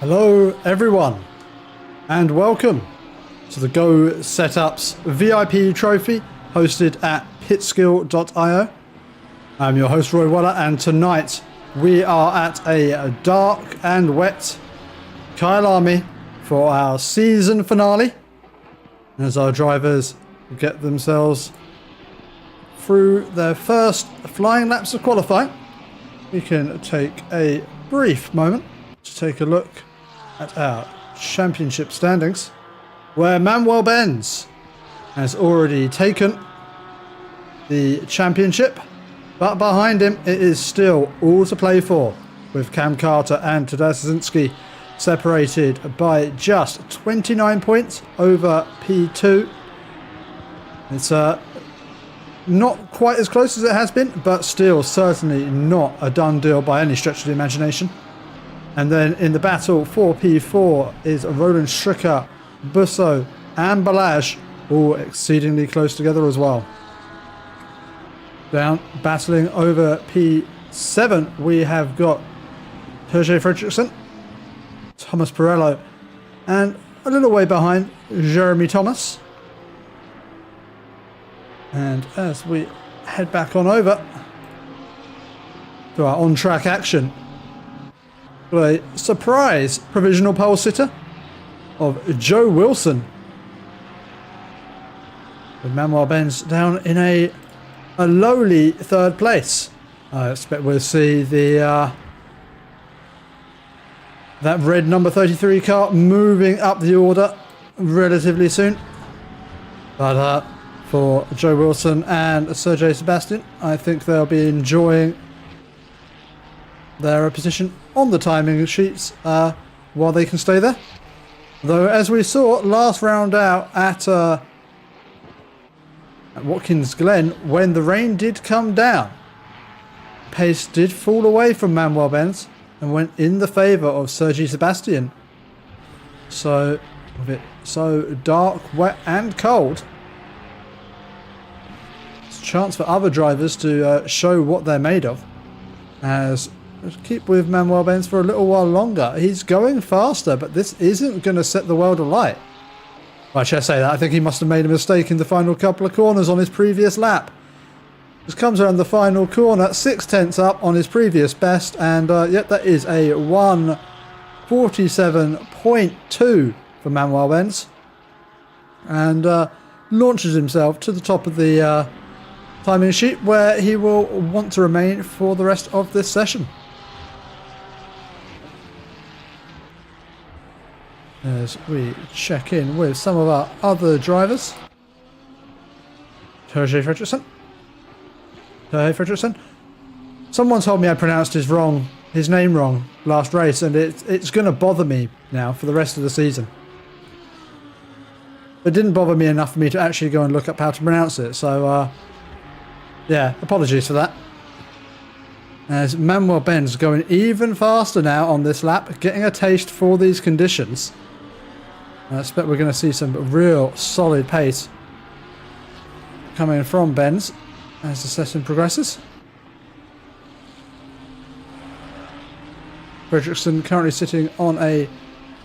Hello everyone and welcome to the Go Setups VIP trophy hosted at pitskill.io. I'm your host Roy Waller, and tonight we are at a dark and wet Kyalami for our season finale as our drivers get themselves through their first flying laps of qualifying. We can take a brief moment to take a look at our championship standings, where Manuel Benz has already taken the championship, but behind him it is still all to play for, with Cam Carter and Tadeusz Zinski separated by just 29 points over P2. It's not quite as close as it has been, but still certainly not a done deal by any stretch of the imagination. And then in the battle for P4 is Roland Stricker, Busso and Balazs, all exceedingly close together as well. Down battling over P7 we have got Hergé Fredriksson, Thomas Perello and a little way behind Jeremy Thomas. And as we head back on over to our on-track action, a surprise provisional pole sitter of Joe Wilson, with Manuel Benz down in a lowly third place. I expect we'll see the that red number 33 car moving up the order relatively soon. But for Joe Wilson and Sergio Sebastian, I think they'll be enjoying their position on the timing sheets while they can stay there. Though, as we saw last round out at Watkins Glen, when the rain did come down, pace did fall away from Manuel Benz and went in the favour of Sergio Sebastian. So, with it so dark, wet and cold, it's a chance for other drivers to show what they're made of. As let's keep with Manuel Benz for a little while longer. He's going faster, but this isn't going to set the world alight. Well, I should say that. I think he must have made a mistake in the final couple of corners on his previous lap. Just comes around the final corner, 6/10 up on his previous best, and yet that is a 1:47.2 for Manuel Benz. And launches himself to the top of the timing sheet, where he will want to remain for the rest of this session. As we check in with some of our other drivers. Hergé Fredriksson. Someone told me I pronounced his name wrong last race, and it's going to bother me now for the rest of the season. It didn't bother me enough for me to actually go and look up how to pronounce it, so yeah, apologies for that. As Manuel Benz going even faster now on this lap, getting a taste for these conditions. I expect we're going to see some real solid pace coming from Benz as the session progresses. Fredriksson currently sitting on a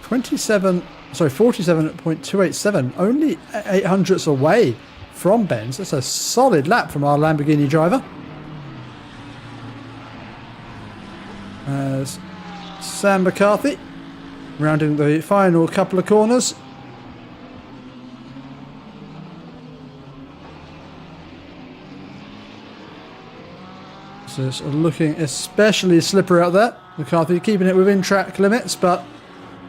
47.287, only 800ths away from Benz. That's a solid lap from our Lamborghini driver. As Sam McCarthy rounding the final couple of corners. So it's looking especially slippery out there. McCarthy keeping it within track limits, but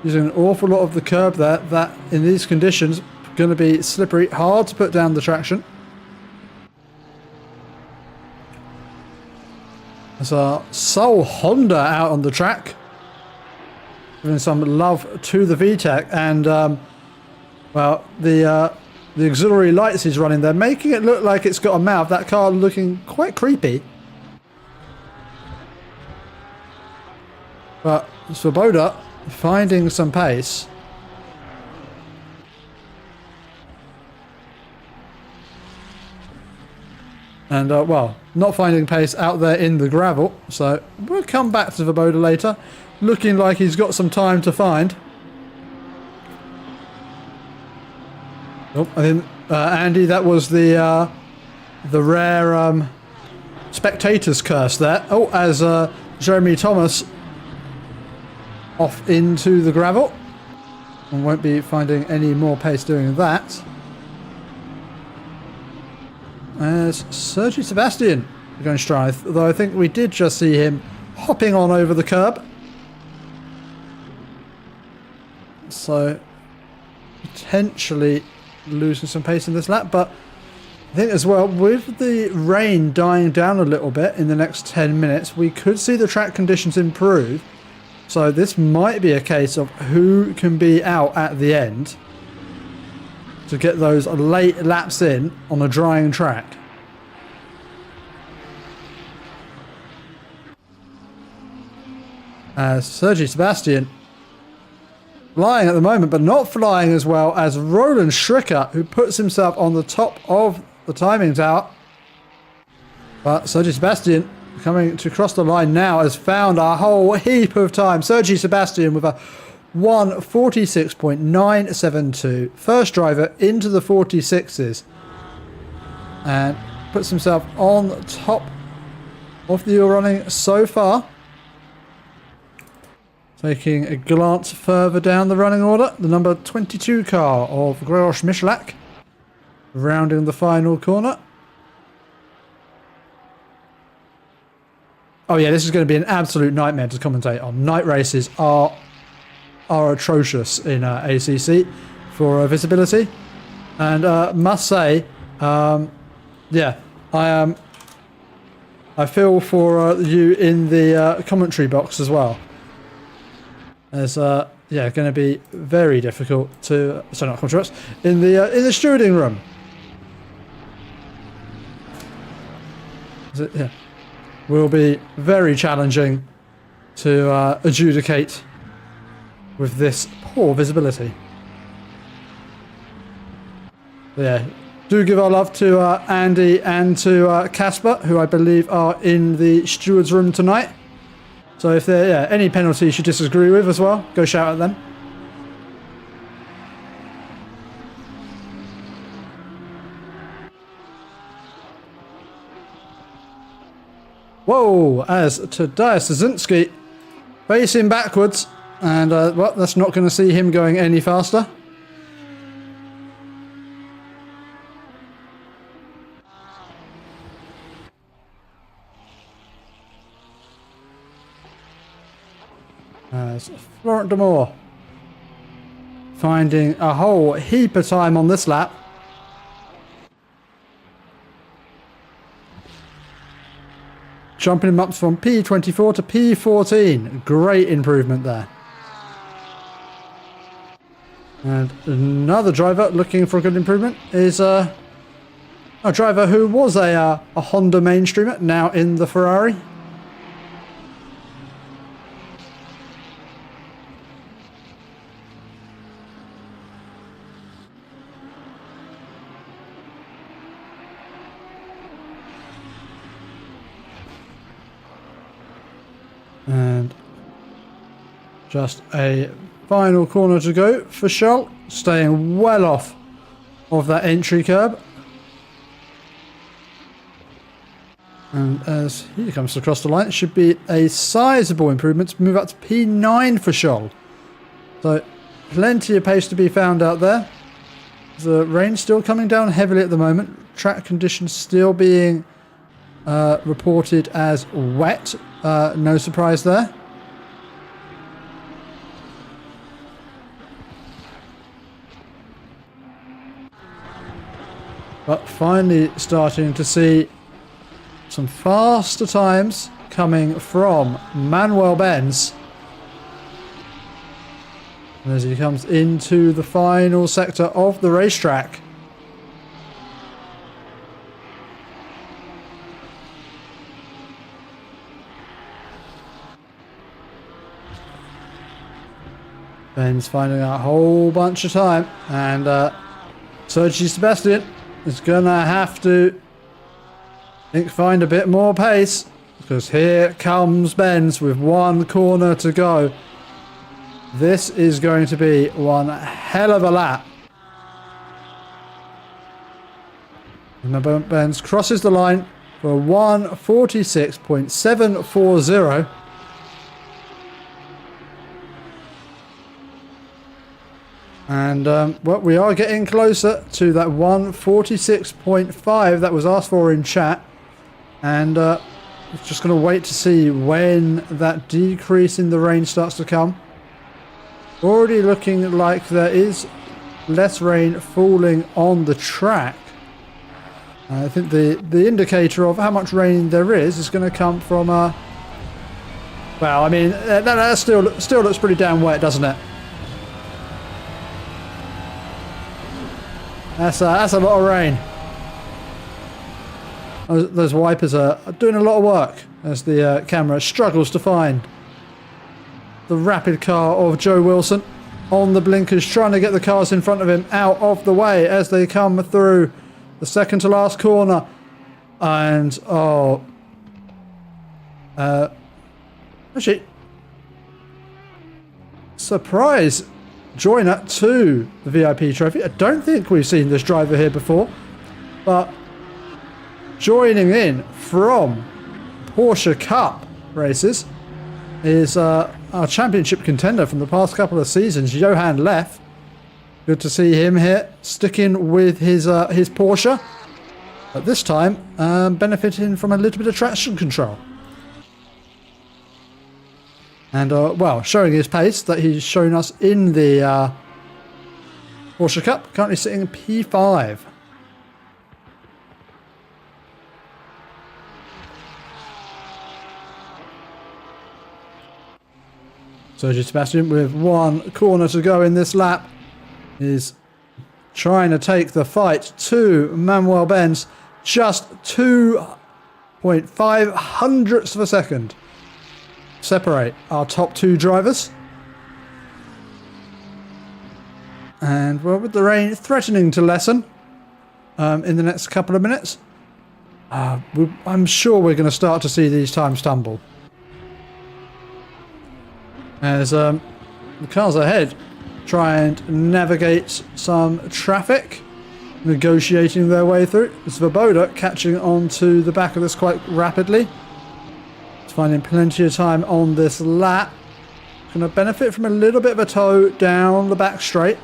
using an awful lot of the curb there, that in these conditions going to be slippery, hard to put down the traction. There's our sole Honda out on the track, giving some love to the VTEC, and well, the auxiliary lights he's running there, making it look like it's got a mouth. That car looking quite creepy. But Svoboda finding some pace. And, well, not finding pace out there in the gravel. So we'll come back to Svoboda later. Looking like he's got some time to find. Oh, I think, Andy, that was the rare spectator's curse there. Oh, as Jeremy Thomas off into the gravel. And won't be finding any more pace doing that. As Sergi Sebastian going stride, though I think we did just see him hopping on over the curb. So potentially losing some pace in this lap, but I think as well, with the rain dying down a little bit in the next 10 minutes, we could see the track conditions improve. So this might be a case of who can be out at the end to get those late laps in on a drying track. As Sergi Sebastian flying at the moment, but not flying as well as Roland Schricker, who puts himself on the top of the timing tower. But Sergi Sebastian coming to cross the line now has found a whole heap of time. Sergi Sebastian with a 1:46.972. First driver into the 46s. And puts himself on top of the running so far. Taking a glance further down the running order, the number 22 car of Grzegorz Michalak, rounding the final corner. Oh yeah, this is going to be an absolute nightmare to commentate on. Night races are atrocious in ACC for visibility, and must say, yeah, I feel for you in the commentary box as well. As yeah, going to be very difficult to not commentary box in the stewarding room. Yeah. Will be very challenging to adjudicate with this poor visibility. Yeah, do give our love to Andy and to Casper, who I believe are in the stewards room tonight. So if there are any penalties you disagree with as well, go shout at them. Whoa, as Tadeusz Szynski facing backwards, and well, that's not going to see him going any faster. As Florent de Moor finding a whole heap of time on this lap. Jumping him up from P24 to P14. Great improvement there. And another driver looking for a good improvement is a driver who was a Honda mainstreamer, now in the Ferrari. And just a final corner to go for Scholl, staying well off of that entry curb. And as he comes across the line, it should be a sizable improvement to move up to P9 for Scholl. So plenty of pace to be found out there. The rain still coming down heavily at the moment. Track conditions still being reported as wet. No surprise there. But finally starting to see some faster times coming from Manuel Benz. As he comes into the final sector of the racetrack. Ben's finding a whole bunch of time, and Sergi Sebastian is gonna have to I think find a bit more pace, because here comes Benz with 1 corner to go. This is going to be one hell of a lap. Remember, Benz crosses the line for 1:46.740. And well, we are getting closer to that 1:46.5 that was asked for in chat. And just going to wait to see when that decrease in the rain starts to come. Already looking like there is less rain falling on the track. I think the indicator of how much rain there is going to come from well, I mean, that still looks pretty damn wet, doesn't it? That's a lot of rain. Those wipers are doing a lot of work as the camera struggles to find the rapid car of Joe Wilson on the blinkers, trying to get the cars in front of him out of the way as they come through the second to last corner. And actually, surprise joiner to the VIP trophy. I don't think we've seen this driver here before, but joining in from Porsche Cup races is our championship contender from the past couple of seasons, Johan Leff. Good to see him here, sticking with his Porsche, but this time benefiting from a little bit of traction control. And, well, showing his pace that he's shown us in the Porsche Cup, currently sitting P5. Sergio Sebastian, with 1 corner to go in this lap, is trying to take the fight to Manuel Benz. Just 2.5 hundredths of a second separate our top 2 drivers. And well, with the rain threatening to lessen in the next couple of minutes, I'm sure we're going to start to see these times tumble. As the cars ahead try and navigate some traffic, negotiating their way through. Svoboda catching onto the back of this quite rapidly. It's finding plenty of time on this lap. Going to benefit from a little bit of a tow down the back straight.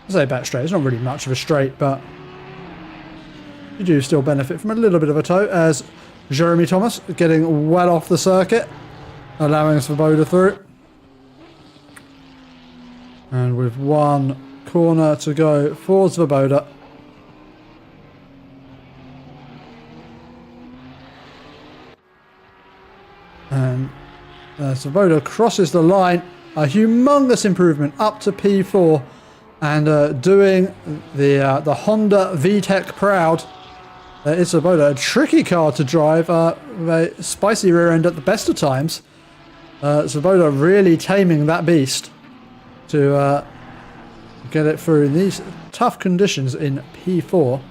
I say back straight, it's not really much of a straight, but you do still benefit from a little bit of a tow as Jeremy Thomas getting well off the circuit, allowing Svoboda through. And with 1 corner to go for Svoboda. And Svoboda crosses the line. A humongous improvement up to P4. And doing the Honda VTEC proud. It's Svoboda, a tricky car to drive, a spicy rear end at the best of times. Svoboda really taming that beast to get it through in these tough conditions in P4.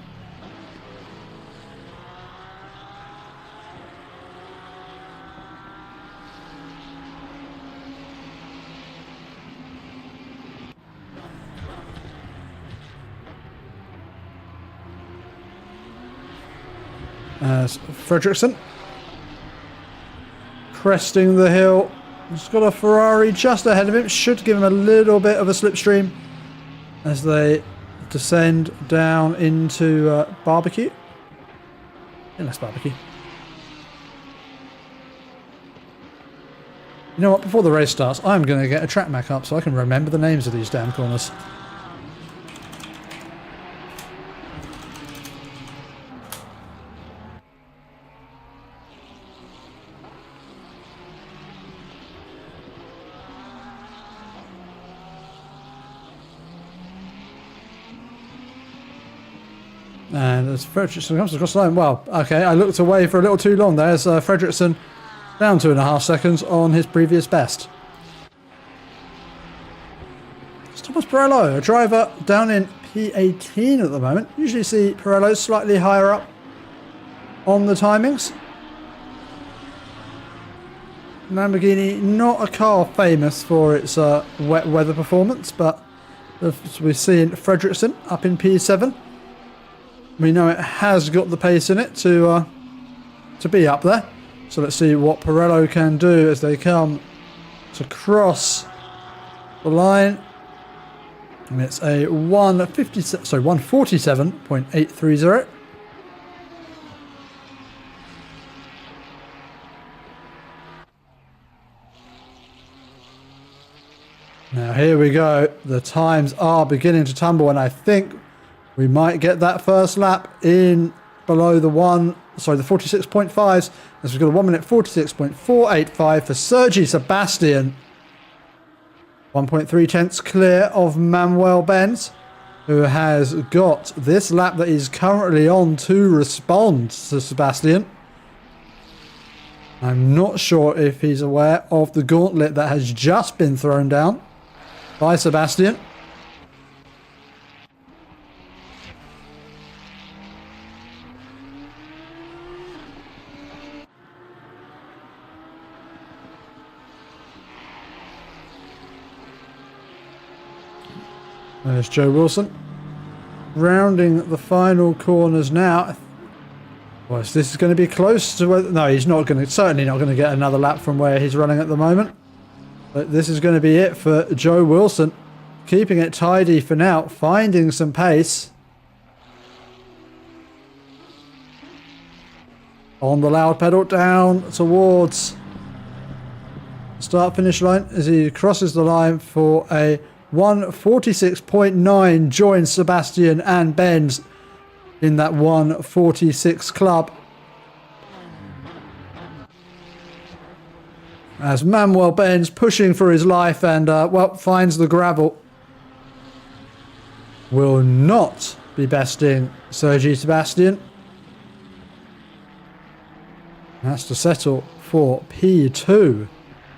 As Fredriksson cresting the hill, he's got a Ferrari just ahead of him, should give him a little bit of a slipstream as they descend down into barbecue. Yeah, that's barbecue. You know what, before the race starts, I'm going to get a track map up so I can remember the names of these damn corners. And as Fredriksson comes across the line, well, okay, I looked away for a little too long there as Fredriksson down 2.5 seconds on his previous best. It's Thomas Barello, a driver down in P18 at the moment. Usually see Pirello slightly higher up on the timings. Lamborghini, not a car famous for its wet weather performance, but as we've seen Fredriksson up in P7. We know it has got the pace in it to be up there. So let's see what Pirello can do as they come to cross the line. And it's a 147.830. Now here we go. The times are beginning to tumble, and I think we might get that first lap in below the 46.5s, as we've got a 1 minute 46.485 for Sergi Sebastian. 1.3 tenths clear of Manuel Benz, who has got this lap that he's currently on to respond to Sebastian. I'm not sure if he's aware of the gauntlet that has just been thrown down by Sebastian. There's Joe Wilson rounding the final corners now. Well, this is going to be close to where, no, he's not going to, certainly not going to get another lap from where he's running at the moment. But this is going to be it for Joe Wilson, keeping it tidy for now, finding some pace on the loud pedal down towards the start finish line as he crosses the line for a 146.9, joins Sebastian and Benz in that 146 club. As Manuel Benz pushing for his life and, well, finds the gravel. Will not be besting Sergi Sebastian. Has to settle for P2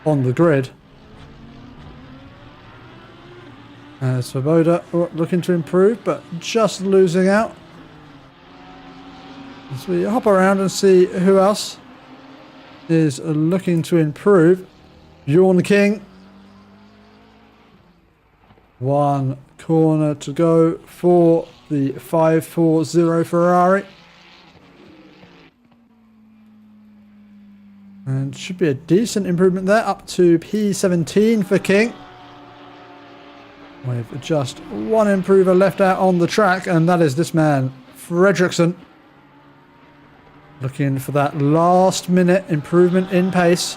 on the grid. Svoboda looking to improve, but just losing out. As we hop around and see who else is looking to improve. Bjorn King. One corner to go for the 540 Ferrari. And should be a decent improvement there, up to P17 for King. With just one improver left out on the track, and that is this man, Fredriksson. Looking for that last minute improvement in pace.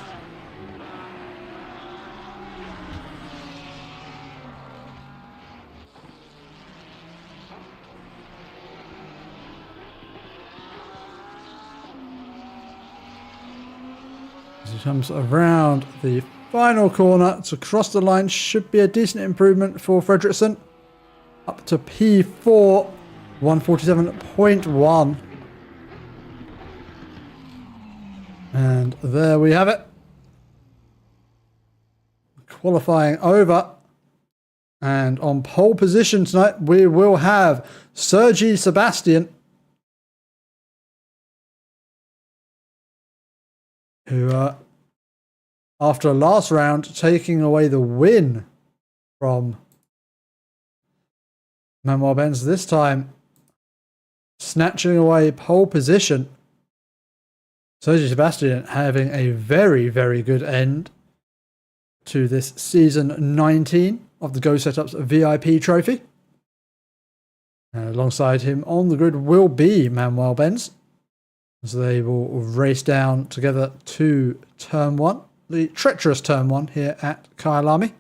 As he comes around the final corner to cross the line, should be a decent improvement for Fredriksson. Up to P4, 147.1. And there we have it. Qualifying over. And on pole position tonight, we will have Sergi Sebastian, who, after last round, taking away the win from Manuel Benz, this time snatching away pole position. Sergi Sebastian having a very, very good end to this season 19 of the Go Setups VIP trophy. Alongside him on the grid will be Manuel Benz, as they will race down together to turn one, the treacherous turn one here at Kyalami.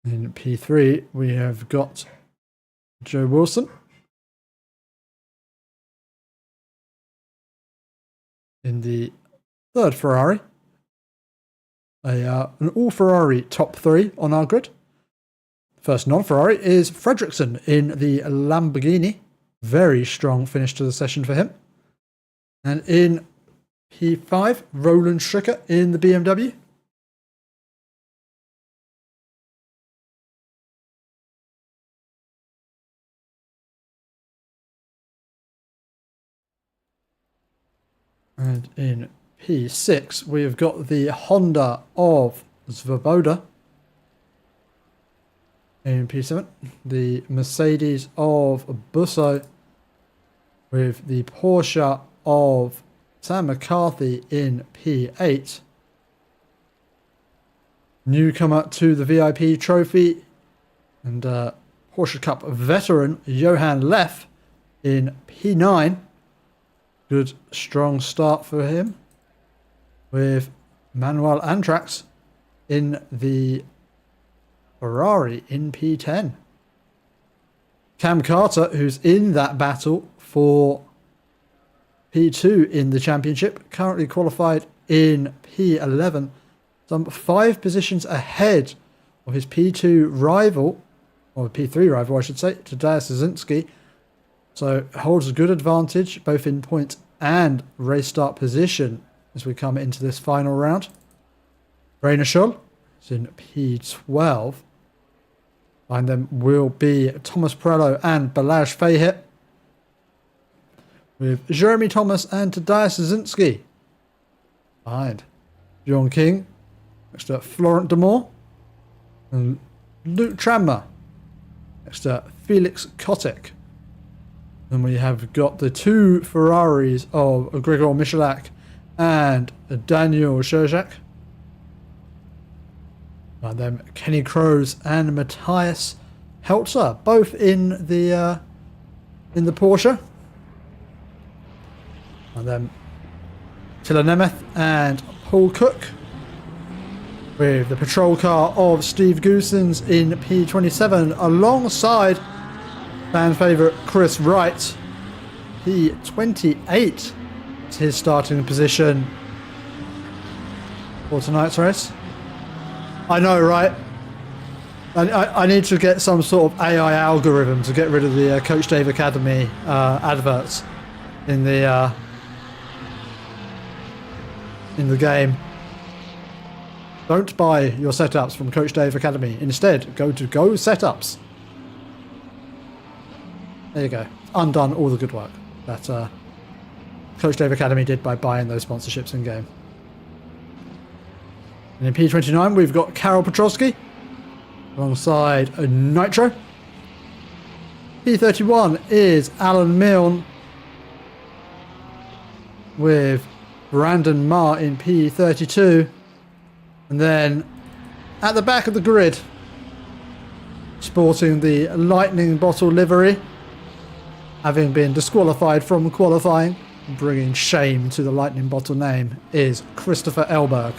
In P3 we have got Joe Wilson. In the third Ferrari. An all-Ferrari top three on our grid. First non-Ferrari is Fredriksson in the Lamborghini. Very strong finish to the session for him. And in P5, Roland Stricker in the BMW. And in P6, we've got the Honda of Svoboda. In P7, the Mercedes of Busso, with the Porsche of Sam McCarthy in P8. Newcomer to the VIP trophy and Porsche Cup veteran Johan Leff in P9. Good strong start for him, with Manuel Antrax in the Ferrari in P10. Cam Carter, who's in that battle for P2 in the championship, currently qualified in P11, some 5 positions ahead of his P2 rival, or P3 rival I should say, Tadeusz Zazinski. So holds a good advantage both in point and race start position as we come into this final round. Rainer Scholl is in P12. Behind them will be Thomas Perello and Balazs Fehi, with Jeremy Thomas and Tadeusz Zazinski behind John King, next to Florent Demour, and Luke Tranmer next to Felix Kotek. And we have got the 2 Ferraris of Gregor Michalak and Daniel Szerzak. And then Kenny Kroes and Matthias Helzer, both in the Porsche. And then Tiller Nemeth and Paul Cook, with the patrol car of Steve Goosens in P27 alongside fan favourite Chris Wright. P28 is his starting position for tonight's race. I know, right? I need to get some sort of AI algorithm to get rid of the Coach Dave Academy adverts in the game. Don't buy your setups from Coach Dave Academy. Instead, go to Go Setups. There you go. Undone all the good work that Coach Dave Academy did by buying those sponsorships in game. And in P29, we've got Karol Petrowski alongside Nitro. P31 is Alan Milne with Brandon Marr in P32. And then at the back of the grid, sporting the lightning bottle livery, having been disqualified from qualifying, bringing shame to the lightning bottle name, is Christopher Elberg.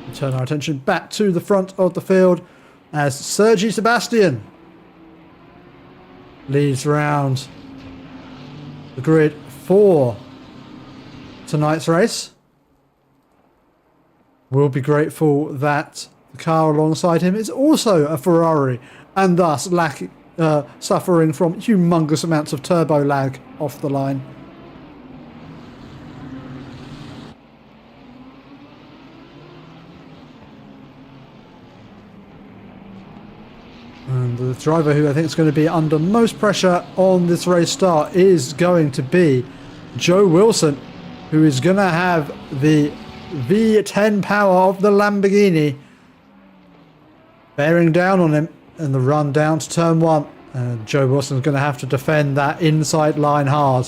We turn our attention back to the front of the field as Sergi Sebastian leads round the grid for tonight's race. We'll be grateful that the car alongside him is also a Ferrari and thus suffering from humongous amounts of turbo lag off the line. And the driver who I think is going to be under most pressure on this race start is going to be Joe Wilson, who is going to have the V10 power of the Lamborghini bearing down on him in the run down to turn 1. And Joe Wilson's going to have to defend that inside line hard.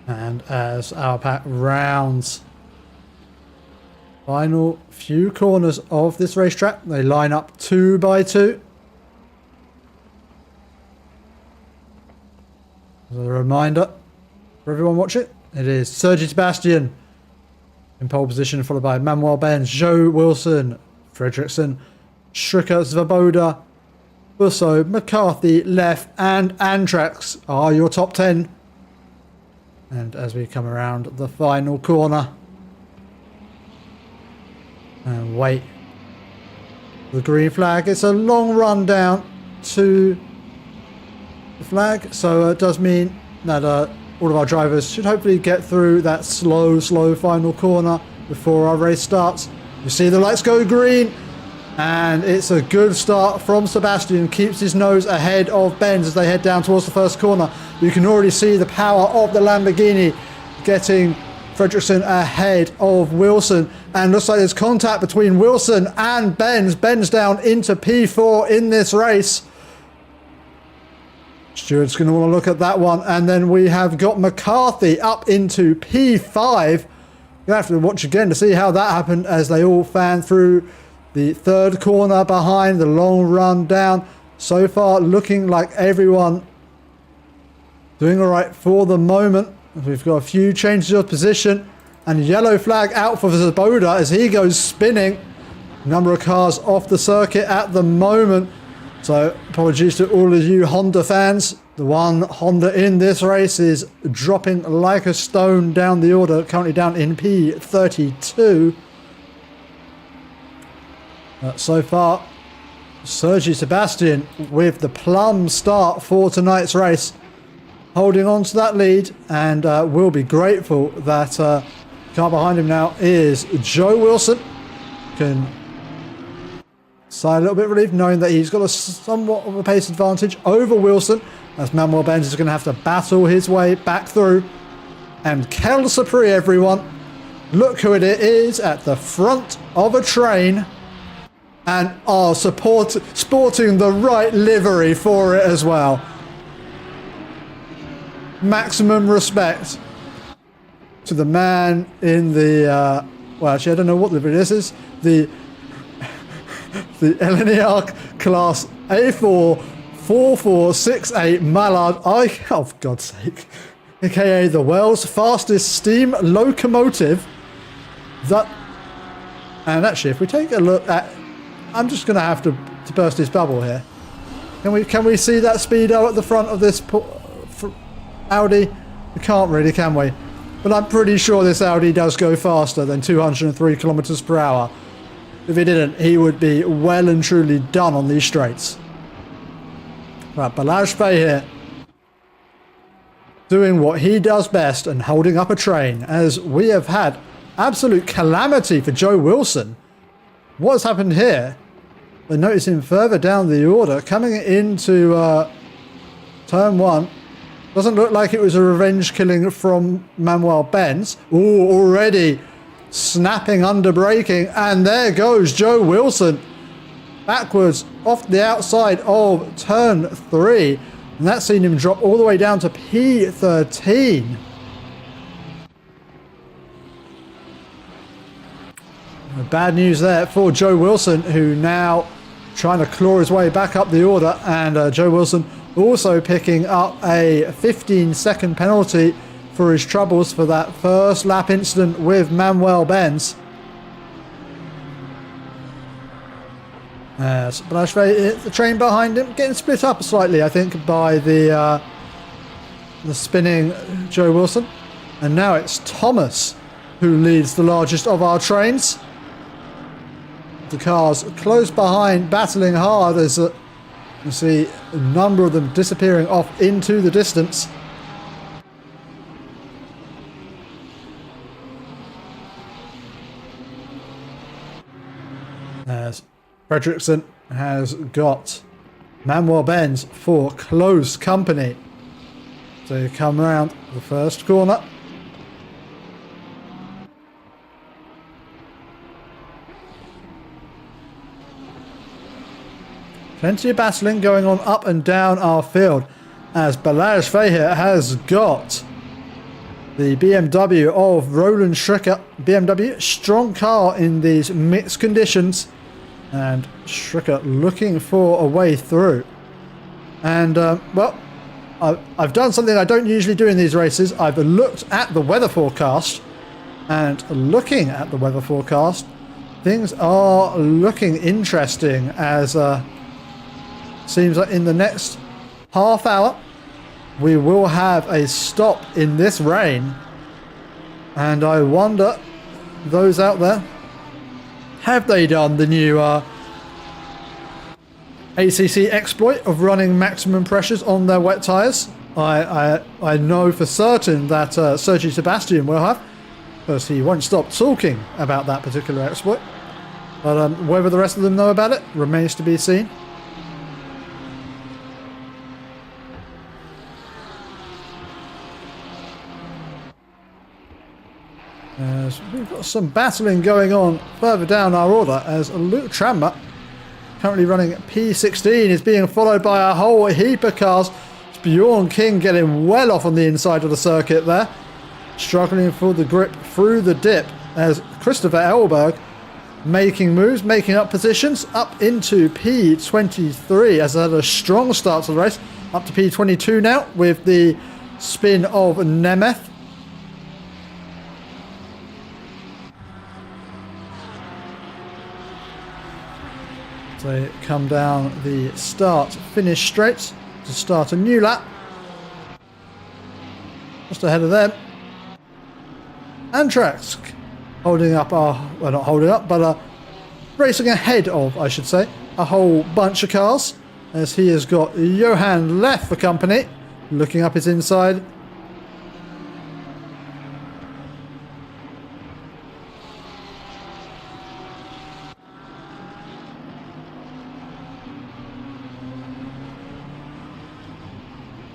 And as our pack rounds final few corners of this racetrack, they line up 2 by 2. As a reminder for everyone watching, it is Sergi Sebastian in pole position, followed by Manuel Benz, Joe Wilson, Fredrickson, Stricker, Svoboda, Busso, McCarthy, Leff and Antrax are your top 10. And as we come around the final corner and wait for the green flag, it's a long run down to the flag. So it does mean that all of our drivers should hopefully get through that slow final corner before our race starts. You see the lights go green, and it's a good start from Sebastian. Keeps his nose ahead of Benz as they head down towards the first corner. You can already see the power of the Lamborghini getting Fredriksson ahead of Wilson, and looks like there's contact between Wilson and Benz. Benz down into P4 in this race. Stewart's going to want to look at that one, and then we have got McCarthy up into P5. You have to watch again to see how that happened as they all fan through the third corner behind the long run down. So far looking like everyone doing all right for the moment. We've got a few changes of position, and yellow flag out for Zaboda as he goes spinning. Number of cars off the circuit at the moment. So apologies to all of you Honda fans. The one Honda in this race is dropping like a stone down the order, currently down in P32. So far, Sergi Sebastian with the plum start for tonight's race, holding on to that lead, and will be grateful that car behind him now is Joe Wilson. Can sigh a little bit relieved knowing that he's got a somewhat of a pace advantage over Wilson, as Manuel Benz is going to have to battle his way back through. And Kel Sapri, everyone, look who it is at the front of a train, and are sporting the right livery for it as well. Maximum respect to the man in the well, actually I don't know what livery this is, the LNER class A4 4468 Mallard, oh for God's sake, aka the world's fastest steam locomotive. And actually, if we take a look at, I'm just going to have to burst his bubble here. Can we see that speedo at the front of this Audi? We can't really, can we? But I'm pretty sure this Audi does go faster than 203 kilometers per hour. If he didn't, he would be well and truly done on these straights. Right, Balazs here, doing what he does best and holding up a train, as we have had absolute calamity for Joe Wilson. What's happened here? I notice him further down the order, coming into turn one. Doesn't look like it was a revenge killing from Manuel Benz. Ooh, already snapping under braking, and there goes Joe Wilson backwards off the outside of turn 3, and that's seen him drop all the way down to P13. Bad news there for Joe Wilson, who now trying to claw his way back up the order, and Joe Wilson also picking up a 15-second penalty for his troubles for that first lap incident with Manuel Benz. Balazs, the train behind him, getting split up slightly, I think, by the spinning Joe Wilson. And now it's Thomas who leads the largest of our trains. The cars close behind, battling hard, as you see a number of them disappearing off into the distance. As Fredriksson has got Manuel Benz for close company. So you come around the first corner. Plenty of battling going on up and down our field, as Balazs here has got the BMW of Roland Stricker. BMW, strong car in these mixed conditions, and Stricker looking for a way through. And well, I've done something I don't usually do in these races. I've looked at the weather forecast, and looking at the weather forecast, things are looking interesting, as seems like in the next half hour we will have a stop in this rain. And I wonder, those out there, have they done the new ACC exploit of running maximum pressures on their wet tyres. I know for certain that Sergi Sebastian will have, because he won't stop talking about that particular exploit. But whether the rest of them know about it remains to be seen. As we've got some battling going on further down our order, as Luke Tranmer, currently running P16, is being followed by a whole heap of cars. It's Bjorn King getting well off on the inside of the circuit there, struggling for the grip through the dip, as Christopher Elberg making moves, making up positions up into P23, as they had a strong start to the race, up to P22 now with the spin of Nemeth. They come down the start-finish straights to start a new lap. Just ahead of them. Antrax holding up well, not holding up, but racing ahead of, I should say, a whole bunch of cars, as he has got Johan Leff for company, looking up his inside.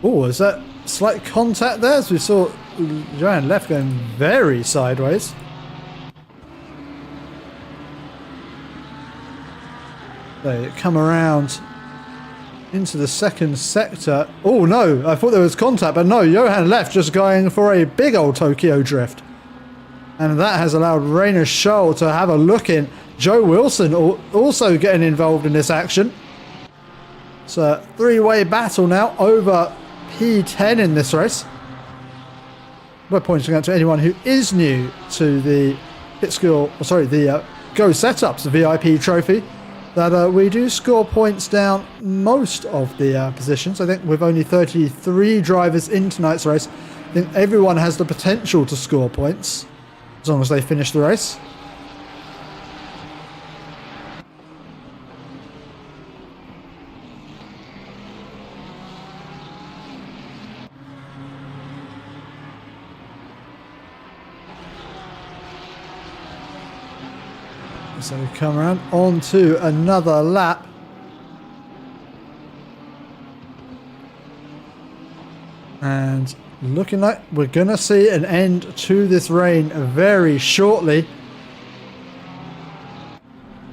Oh, is that slight contact there? As we saw Johan Leff going very sideways. They come around into the second sector. Oh no, I thought there was contact, but no, Johan Leff just going for a big old Tokyo drift. And that has allowed Rainer Scholl to have a look in. Joe Wilson also getting involved in this action. It's a three-way battle now over P10 in this race. We're pointing out to anyone who is new to the the Go Setups, the VIP trophy, that we do score points down most of the positions. I think with only 33 drivers in tonight's race, I think everyone has the potential to score points as long as they finish the race. So we come around onto another lap. And looking like we're going to see an end to this rain very shortly.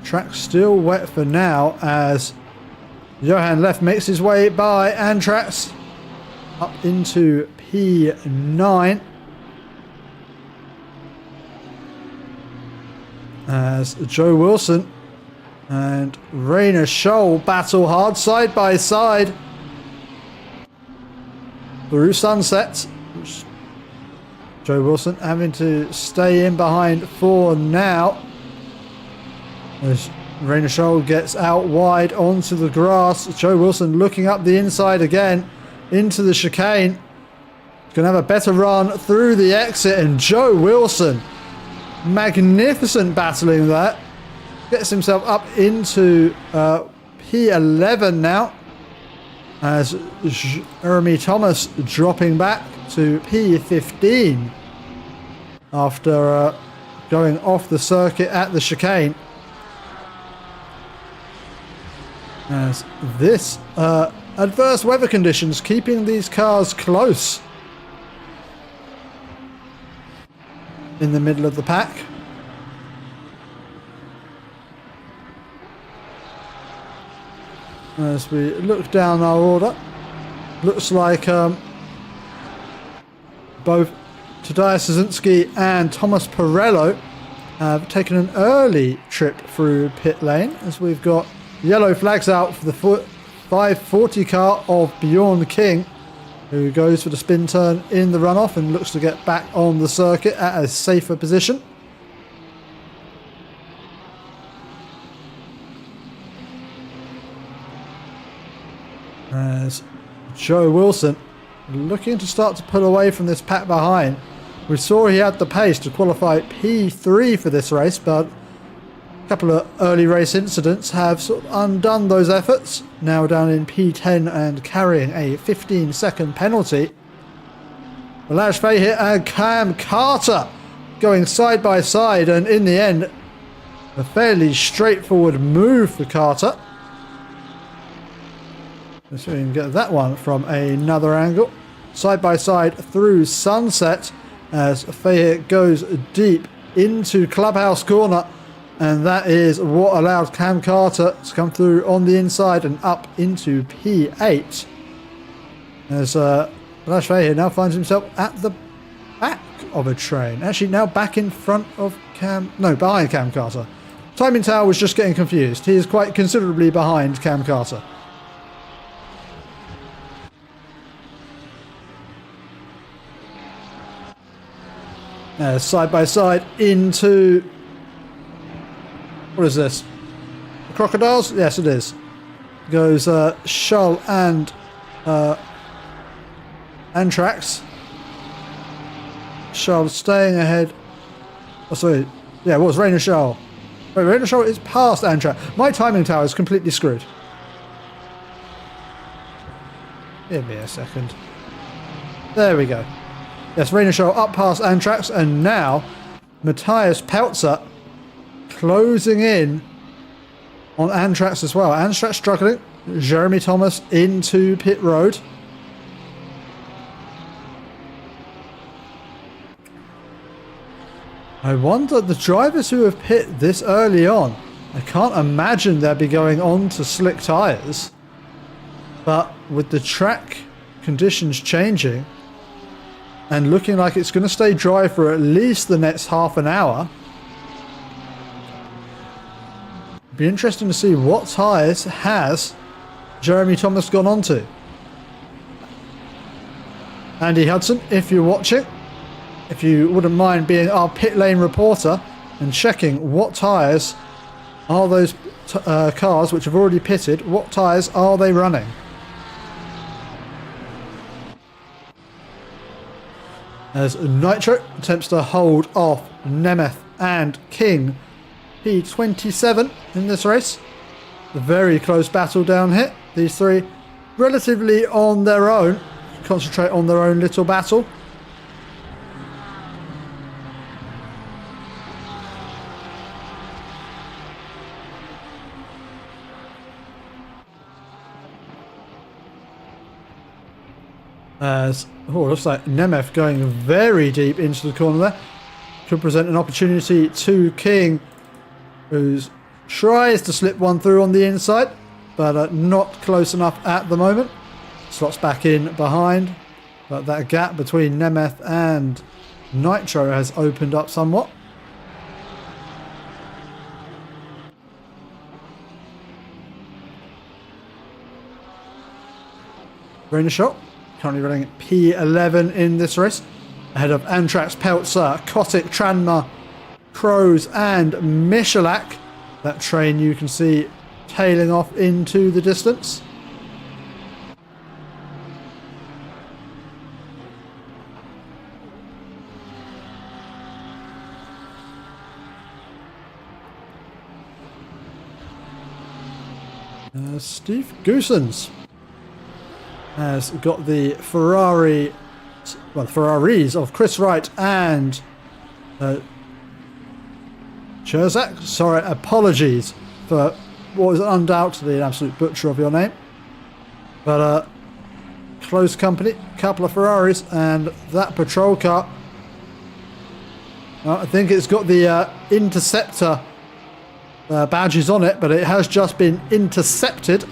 Track's still wet for now, as Johan Leff makes his way by Antrax up into P9. As Joe Wilson and Rainer Scholl battle hard side by side through sunset. Joe Wilson having to stay in behind for now, as Rainer Scholl gets out wide onto the grass. Joe Wilson looking up the inside again into the chicane. He's going to have a better run through the exit, and Joe Wilson, magnificent battling there, gets himself up into P11 now, as Jeremy Thomas dropping back to P15 after going off the circuit at the chicane. As this adverse weather conditions keeping these cars close in the middle of the pack. As we look down our order, looks like both Tadeusz Szynski and Thomas Pirello have taken an early trip through pit lane, as we've got yellow flags out for the 540 car of Bjorn King, who goes for the spin turn in the runoff and looks to get back on the circuit at a safer position. As Joe Wilson looking to start to pull away from this pack behind. We saw he had the pace to qualify P3 for this race, but couple of early race incidents have sort of undone those efforts. Now down in P10 and carrying a 15-second penalty. Balazs Fahey and Cam Carter going side by side, and in the end, a fairly straightforward move for Carter. Let's see if we can get that one from another angle. Side by side through sunset as Fahey goes deep into Clubhouse Corner. And that is what allowed Cam Carter to come through on the inside and up into P8. As Balazs Fahey now finds himself at the back of a train. Actually, now back in front of behind Cam Carter. Timing Tower was just getting confused. He is quite considerably behind Cam Carter. Side by side into... What is this? The Crocodiles? Yes, it is. Goes Shull and Antrax. Shull staying ahead. Oh, sorry. Yeah, it was Rain and Shull. Wait, Rain and Shull is past Antrax. My timing tower is completely screwed. Give me a second. There we go. Yes, Rain and Shull up past Antrax, and now Matthias Peltzer closing in on Antrax as well. Antrax struggling. Jeremy Thomas into pit road. I wonder, the drivers who have pit this early on, I can't imagine they'll be going on to slick tyres. But with the track conditions changing and looking like it's going to stay dry for at least the next half an hour, be interesting to see what tyres has Jeremy Thomas gone on to. Andy Hudson, if you're watching, if you wouldn't mind being our pit lane reporter and checking what tyres are those cars which have already pitted, what tyres are they running? As Nitro attempts to hold off Nemeth and King, P27 in this race. A very close battle down here. These three relatively on their own, concentrate on their own little battle. As looks like Nemeth going very deep into the corner there. Could present an opportunity to King, who tries to slip one through on the inside, but not close enough at the moment. Slots back in behind, but that gap between Nemeth and Nitro has opened up somewhat. Rain shot. Currently running P11 in this race. Ahead of Antrax, Peltzer, Kotick, Tranmere, Crows and Michalak. That train you can see tailing off into the distance. Steve Goosens has got the Ferraris of Chris Wright and Cherzak. Sorry, apologies for what was undoubtedly an absolute butcher of your name. But close company, couple of Ferraris and that patrol car. I think it's got the Interceptor badges on it, but it has just been intercepted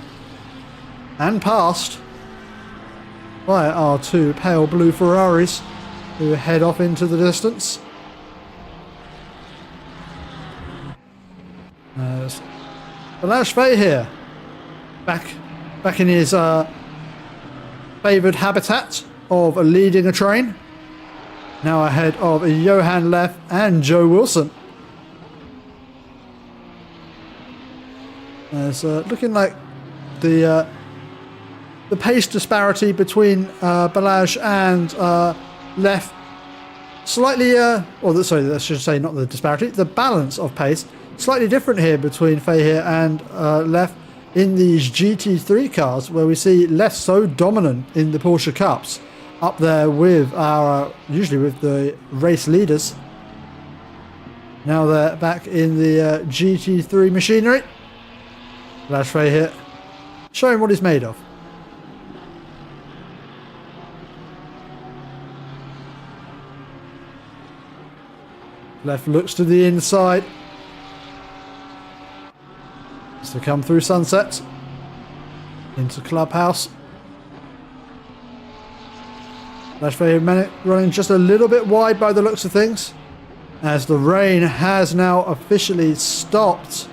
and passed by our two pale blue Ferraris who head off into the distance. Balazs Fahey here, back in his favoured habitat of leading a train. Now ahead of Johan Leff and Joe Wilson. It's looking like the pace disparity between Balazs and Leff slightly, sorry, I should say not the disparity, the balance of pace slightly different here between Fahir and Lef in these GT3 cars, where we see Lef so dominant in the Porsche Cups, up there with our, usually with the race leaders. Now they're back in the GT3 machinery. Balazs Fahir showing what he's made of. Left looks to the inside. As they come through Sunset into Clubhouse. Balazs Fahir running just a little bit wide by the looks of things, as the rain has now officially stopped.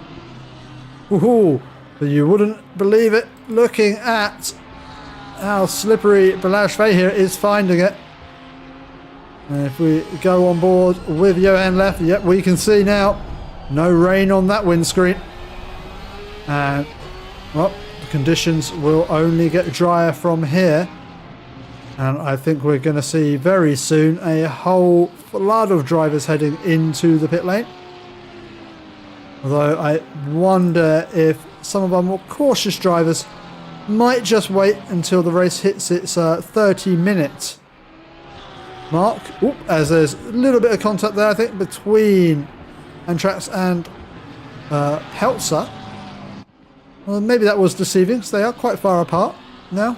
Woohoo! But you wouldn't believe it looking at how slippery Balazs Fahir is finding it. And if we go on board with Johan Lef, yep, we can see now no rain on that windscreen. And, well, the conditions will only get drier from here. And I think we're going to see very soon a whole flood of drivers heading into the pit lane. Although I wonder if some of our more cautious drivers might just wait until the race hits its 30-minute mark. Oop, as there's a little bit of contact there, I think, between Antrax and Peltzer. Well, maybe that was deceiving, because they are quite far apart now.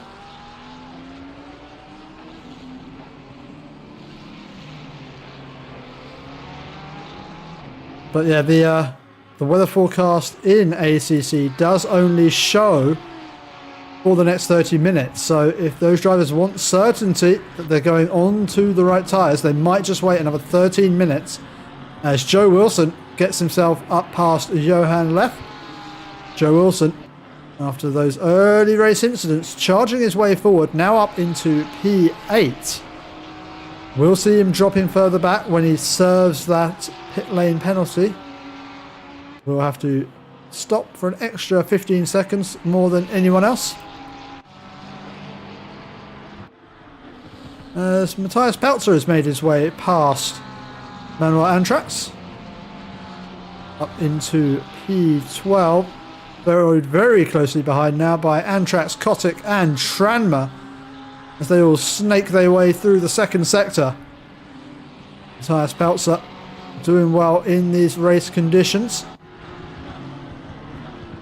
But yeah, the weather forecast in ACC does only show for the next 30 minutes. So if those drivers want certainty that they're going on to the right tyres, they might just wait another 13 minutes as Joe Wilson gets himself up past Johan Lef. Joe Wilson, after those early race incidents, charging his way forward, now up into P8. We'll see him dropping further back when he serves that pit lane penalty. We'll have to stop for an extra 15 seconds more than anyone else. As Matthias Peltzer has made his way past Manuel Antrax up into P12, followed very closely behind now by Antrax, Kotick and Tranmere, as they all snake their way through the second sector. Matthias Peltzer doing well in these race conditions.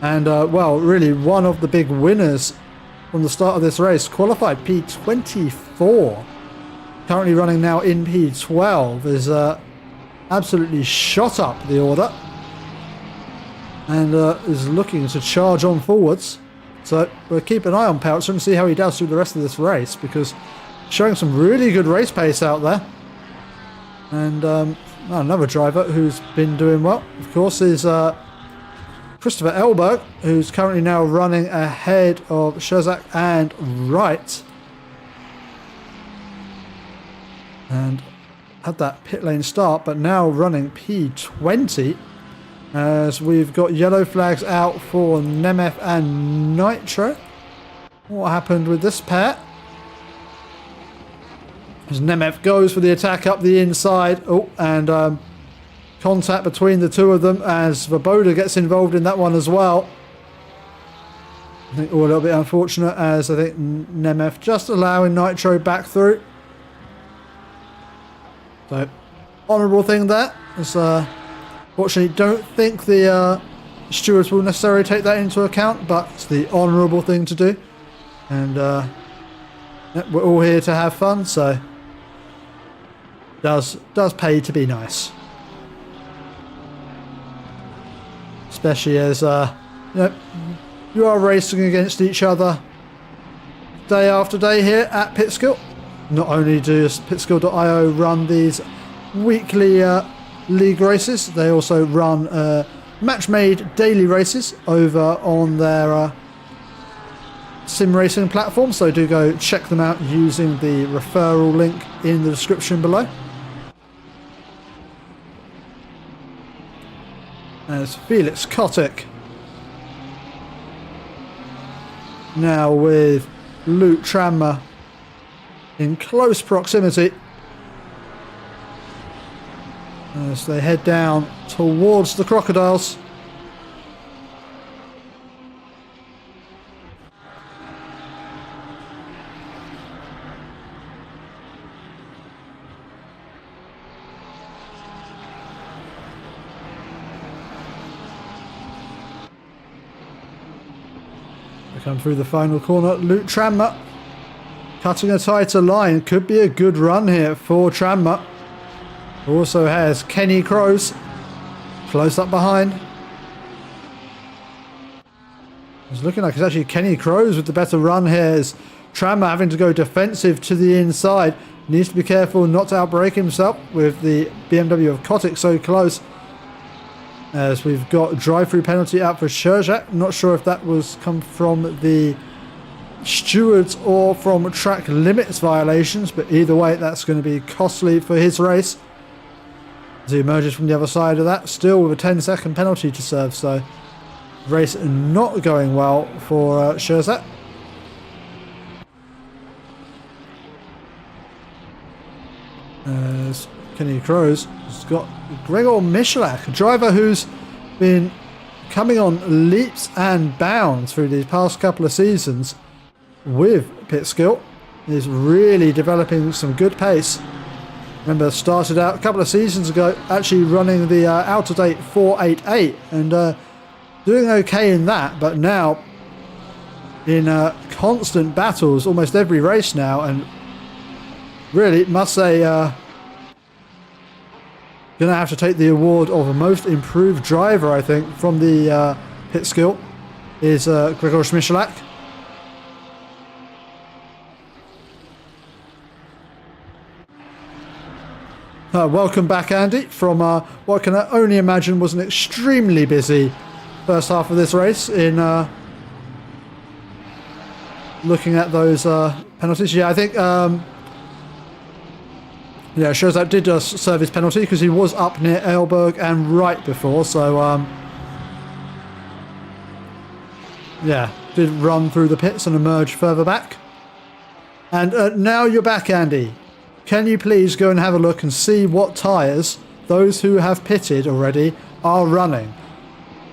And, well, really one of the big winners from the start of this race. Qualified P24. Currently running now in P12. Is absolutely shot up the order. And is looking to charge on forwards. So we'll keep an eye on Peltzer and see how he does through the rest of this race, because showing some really good race pace out there. And another driver who's been doing well, of course, is Christopher Elberg, who's currently now running ahead of Shazak and Wright. And had that pit lane start, but now running P20. As we've got yellow flags out for Nemeth and Nitro. What happened with this pair? As Nemeth goes for the attack up the inside. Oh, and contact between the two of them as Svoboda gets involved in that one as well. I think all a little bit unfortunate, as I think Nemeth just allowing Nitro back through. So, honourable thing there. As, fortunately, don't think the stewards will necessarily take that into account, but it's the honourable thing to do. And we're all here to have fun, so does pay to be nice. Especially as you are racing against each other day after day here at Pitskill. Not only does pitskill.io run these weekly league races, they also run match-made daily races over on their sim racing platform, so do go check them out using the referral link in the description below. As Felix Kotick now with Luke Tranmere in close proximity. as they head down towards the crocodiles. They come through the final corner. Luke Tranmere cutting a tighter line. Could be a good run here for Tranmere. Also has Kenny Crows close up behind. It's looking like it's actually Kenny Crows with the better run here. As Tranmere having to go defensive to the inside. Needs to be careful not to outbrake himself with the BMW of Kotick so close. As we've got drive-through penalty out for Sherzak. Not sure if that was come from the stewards or from track limits violations, but either way that's going to be costly for his race. As he emerges from the other side of that, still with a 10-second penalty to serve, so race not going well for Sherzak. As Kenny Crows has got Gregor Michalak, a driver who's been coming on leaps and bounds through these past couple of seasons with pit skill. He's really developing some good pace. Remember, started out a couple of seasons ago actually running the out-of-date 488 and doing okay in that, but now in constant battles almost every race now, and really must say gonna have to take the award of a most improved driver, I think, from the pit skill is Gregor Michalak. Welcome back, Andy, from what I can only imagine was an extremely busy first half of this race in looking at those penalties. Yeah, I think yeah, Sherzak did serve his penalty because he was up near Elberg and right before, so yeah, did run through the pits and emerge further back. And now you're back, Andy. Can you please go and have a look and see what tyres those who have pitted already are running?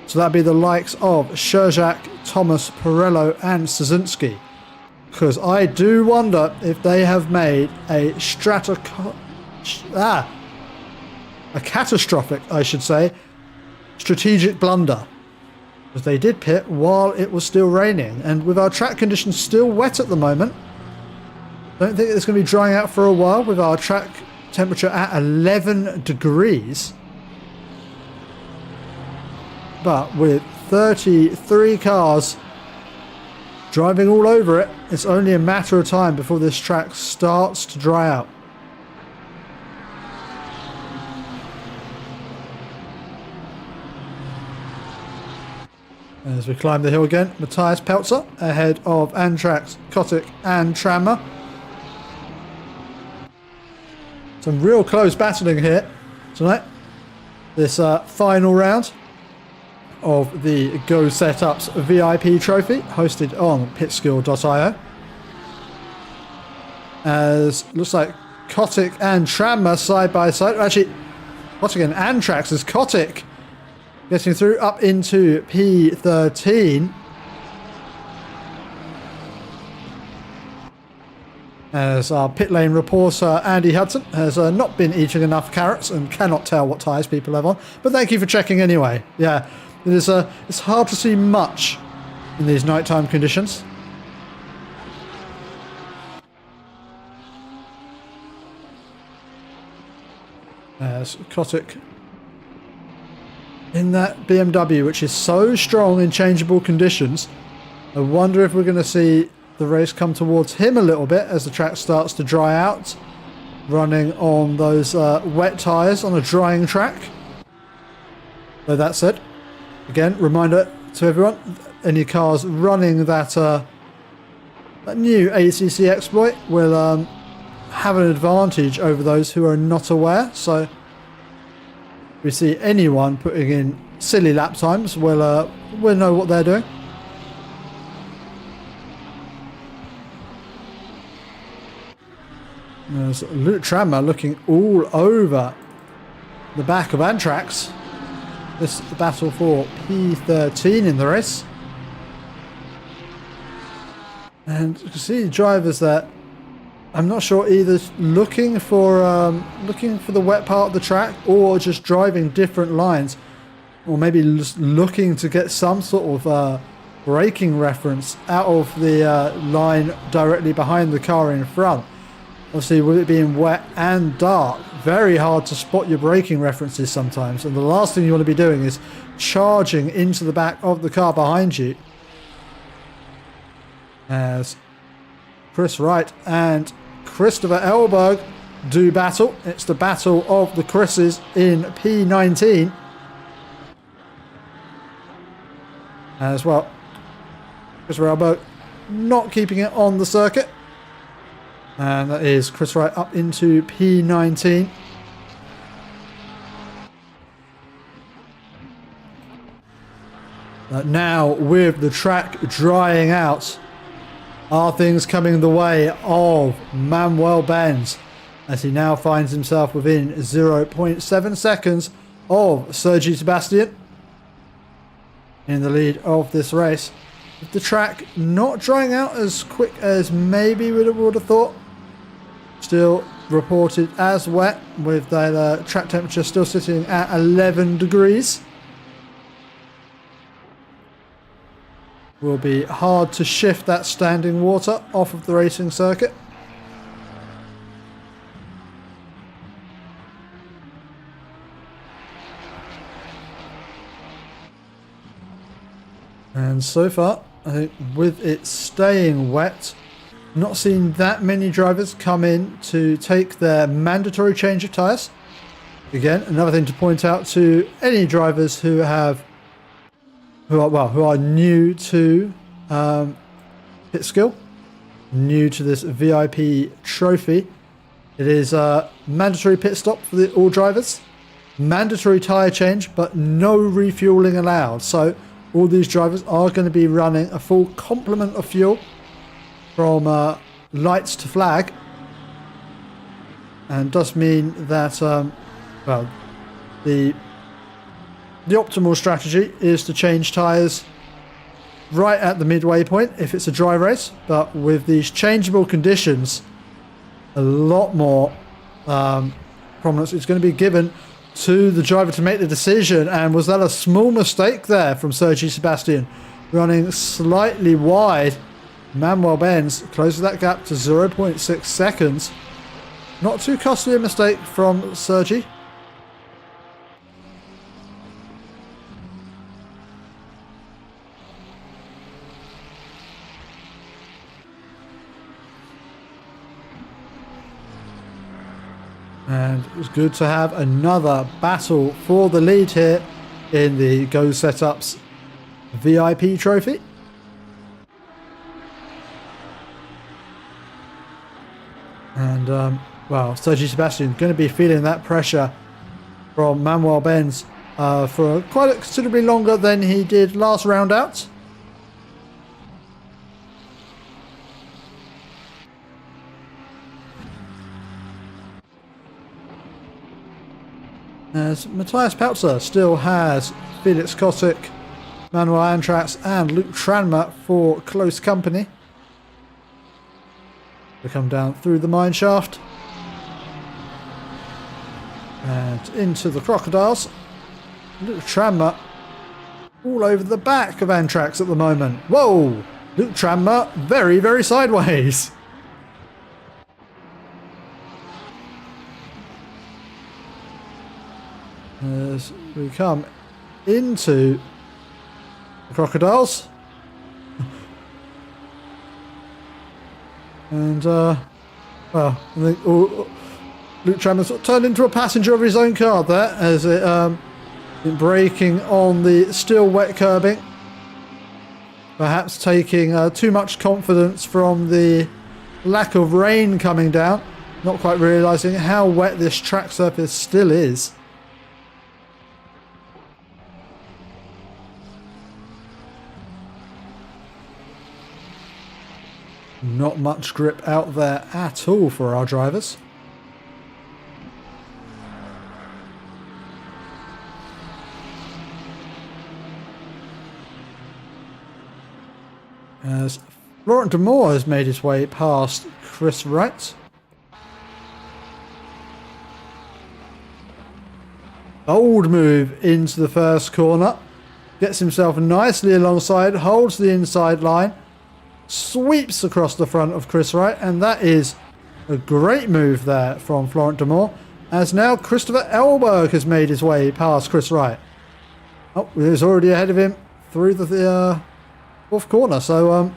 So that'd be the likes of Sherzak, Thomas, Pirello and Szynski. Because I do wonder if they have made a catastrophic, I should say, strategic blunder. Because they did pit while it was still raining. And with our track conditions still wet at the moment, don't think it's going to be drying out for a while with our track temperature at 11 degrees. But with 33 cars driving all over it, it's only a matter of time before this track starts to dry out. As we climb the hill again, Matthias Peltzer ahead of Antrax, Kotick and Tranmere. Some real close battling here tonight. This final round of the Go Setups VIP Trophy, hosted on pitskill.io. As looks like Kotick and Tranmere side by side. Actually, Kotick and Antrax is Kotick getting through up into P13. As our pit lane reporter Andy Hudson has not been eating enough carrots and cannot tell what tyres people have on. But thank you for checking anyway. Yeah, it is. It's hard to see much in these nighttime conditions. As Kotick in that BMW, which is so strong in changeable conditions, I wonder if we're going to see the race come towards him a little bit as the track starts to dry out, running on those wet tyres on a drying track. Though that said, again, reminder to everyone, any cars running that new ACC exploit will have an advantage over those who are not aware. So if we see anyone putting in silly lap times, we'll know what they're doing. There's Luke Tranmere looking all over the back of Antrax. This is the battle for P13 in the race. And you can see drivers that I'm not sure either looking for the wet part of the track or just driving different lines, or maybe just looking to get some sort of braking reference out of the line directly behind the car in front. Obviously, with it being wet and dark, very hard to spot your braking references sometimes. And the last thing you want to be doing is charging into the back of the car behind you. As Chris Wright and Christopher Elberg do battle. It's the battle of the Chris's in P19. As well, Christopher Elberg not keeping it on the circuit. And that is Chris Wright up into P19. Now, with the track drying out, are things coming the way of Manuel Benz, as he now finds himself within 0.7 seconds of Sergi Sebastian in the lead of this race. With the track not drying out as quick as maybe we would have thought, still reported as wet, with that track temperature still sitting at 11 degrees. Will be hard to shift that standing water off of the racing circuit. And so far, I think with it staying wet, not seen that many drivers come in to take their mandatory change of tyres. Again, another thing to point out to any drivers who are new to pit skill, new to this VIP trophy. It is a mandatory pit stop for all drivers, mandatory tyre change, but no refueling allowed. So all these drivers are going to be running a full complement of fuel from lights to flag, and does mean that the optimal strategy is to change tyres right at the midway point if it's a dry race, but with these changeable conditions, a lot more prominence is going to be given to the driver to make the decision. And was that a small mistake there from Sergi Sebastian, running slightly wide? Manuel Benz closes that gap to 0.6 seconds. Not too costly a mistake from Sergi. And it's good to have another battle for the lead here in the Go Setups VIP trophy. And, Sergi Sebastian going to be feeling that pressure from Manuel Benz for quite considerably longer than he did last round out. As Matthias Peltzer still has Felix Kotick, Manuel Antrax and Luke Tranmer for close company. They come down through the mine shaft and into the crocodiles. Luke Tranmer all over the back of Antrax at the moment. Whoa! Luke Tranmer very, very sideways. As we come into the crocodiles. And, I think Luke Tranmer sort of turned into a passenger of his own car there, as it been braking on the still wet curbing. Perhaps taking too much confidence from the lack of rain coming down, not quite realising how wet this track surface still is. Not much grip out there at all for our drivers. as Laurent de Moore has made his way past Chris Wright. Bold move into the first corner. Gets himself nicely alongside, holds the inside line, sweeps across the front of Chris Wright, and that is a great move there from Laurent de Moore, as now Christopher Elberg has made his way past Chris Wright. Oh, he's already ahead of him through the fourth corner, so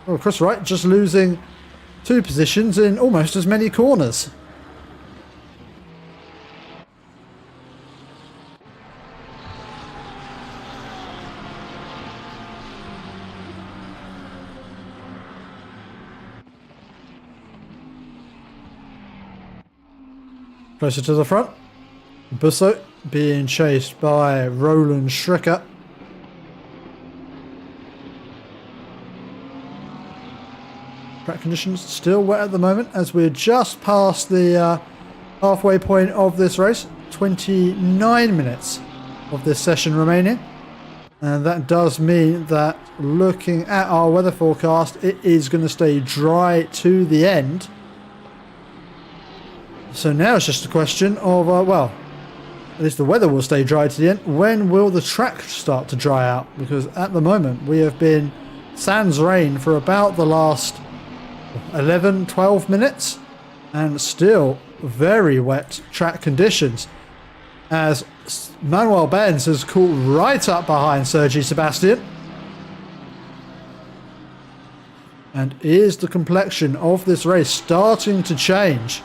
well, Chris Wright just losing 2 positions in almost as many corners. Closer to the front, Busso being chased by Roland Schricker. Track conditions still wet at the moment as we're just past the halfway point of this race. 29 minutes of this session remaining. And that does mean that looking at our weather forecast, it is going to stay dry to the end. So now it's just a question of, well, at least the weather will stay dry to the end. When will the track start to dry out? Because at the moment we have been sans rain for about the last 11, 12 minutes. And still very wet track conditions. As Manuel Benz has caught right up behind Sergi Sebastian. And is the complexion of this race starting to change?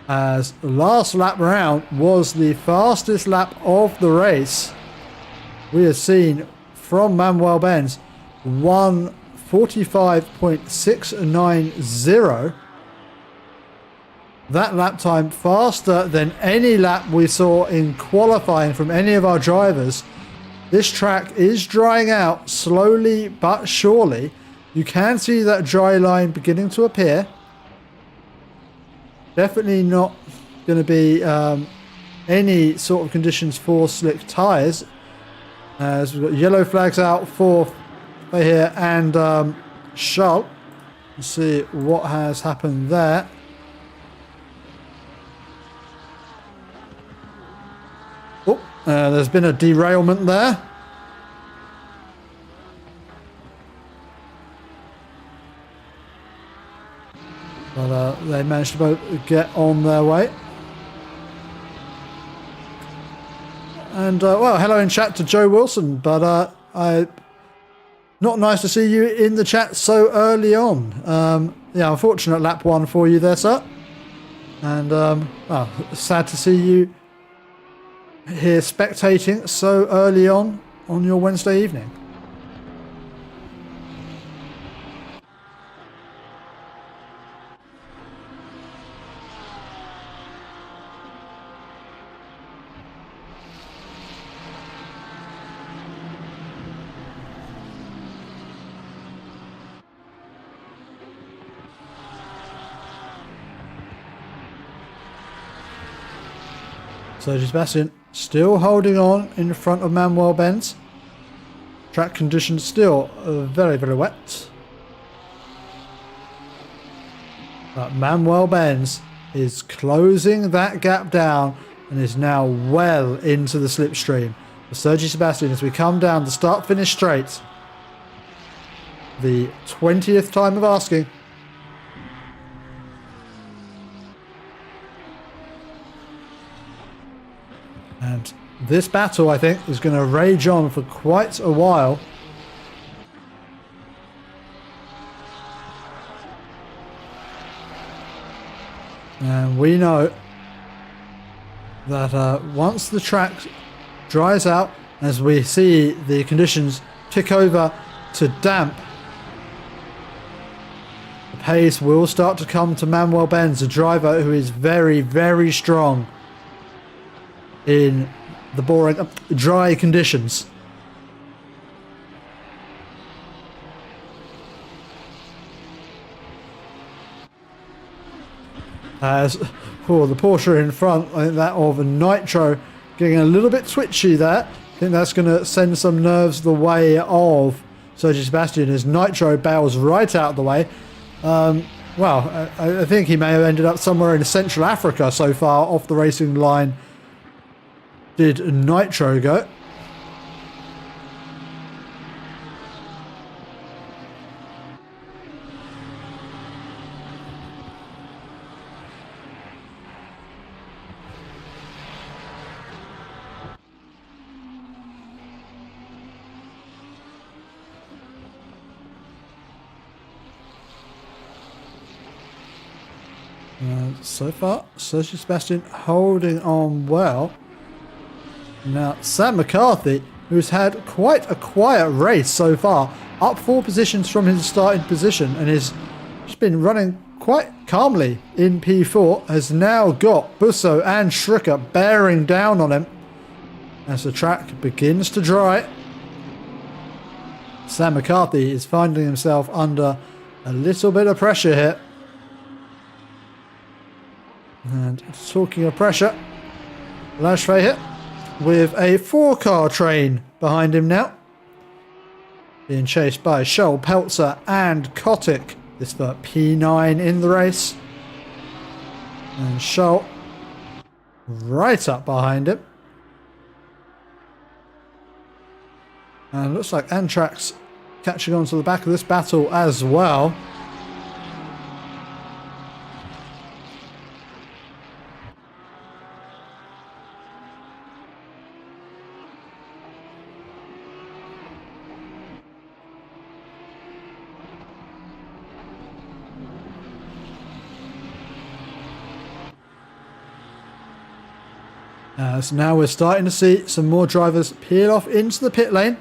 As last lap round was the fastest lap of the race. We have seen from Manuel Benz 1:45.690. That lap time faster than any lap we saw in qualifying from any of our drivers. This track is drying out slowly but surely. You can see that dry line beginning to appear. Definitely not going to be any sort of conditions for slick tyres. As we've got yellow flags out for here and Charles. Let's see what has happened there. Oh, there's been a derailment there. But they managed to both get on their way. And, well, hello in chat to Joe Wilson. But not nice to see you in the chat so early on. Yeah, unfortunate lap 1 for you there, sir. And, well, sad to see you here spectating so early on your Wednesday evening. Sergi Sebastian still holding on in front of Manuel Benz. Track conditions still very, very wet. But Manuel Benz is closing that gap down and is now well into the slipstream. Sergi Sebastian, as we come down the start-finish straight, the 20th time of asking. And this battle, I think, is going to rage on for quite a while. And we know that once the track dries out, as we see the conditions tick over to damp, the pace will start to come to Manuel Benz, a driver who is very, very strong in the boring, dry conditions. As for the Porsche in front, I think that of a Nitro getting a little bit twitchy there. I think that's going to send some nerves the way of Sergio Sebastian as Nitro bails right out of the way. Well, I think he may have ended up somewhere in Central Africa so far off the racing line. Did Nitro go? So far, Sergio Sebastian holding on well. Now, Sam McCarthy, who's had quite a quiet race so far, up 4 positions from his starting position and has just been running quite calmly in P4, has now got Busso and Schricker bearing down on him as the track begins to dry. Sam McCarthy is finding himself under a little bit of pressure here. And talking of pressure, Lashfay here with a 4-car train behind him now. Being chased by Scholl, Peltzer and Kotick. This for P9 in the race. And Scholl right up behind him. And looks like Antrax catching on to the back of this battle as well. So now we're starting to see some more drivers peel off into the pit lane.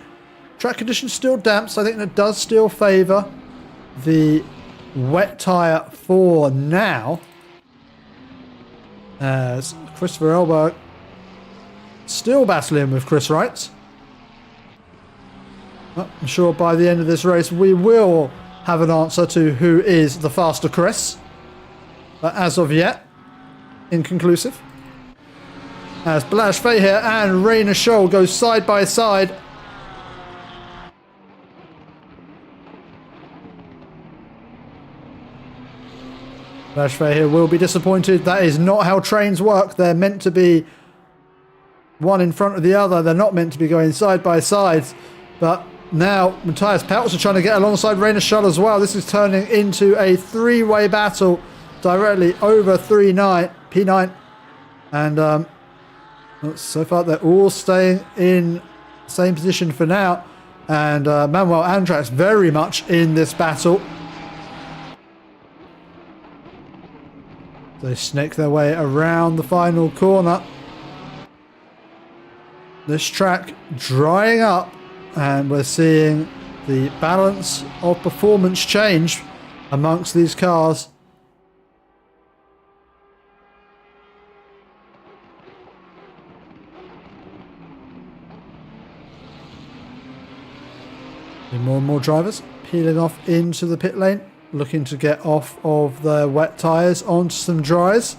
Track conditions still damp, so I think that does still favour the wet tyre for now. As Christopher Elberg still battling with Chris Wright. Well, I'm sure by the end of this race we will have an answer to who is the faster Chris. But as of yet, inconclusive. As Blash Fay here and Rainer Scholl go side by side. Blash Fay here will be disappointed. That is not how trains work. They're meant to be one in front of the other. They're not meant to be going side by side. But now Matthias Peltzer trying to get alongside Rainer Scholl as well. This is turning into a 3-way battle directly over P9. And so far they're all staying in the same position for now, and Manuel Antrax very much in this battle. They snake their way around the final corner. This track drying up, and we're seeing the balance of performance change amongst these cars. More and more drivers peeling off into the pit lane, looking to get off of their wet tyres onto some dries.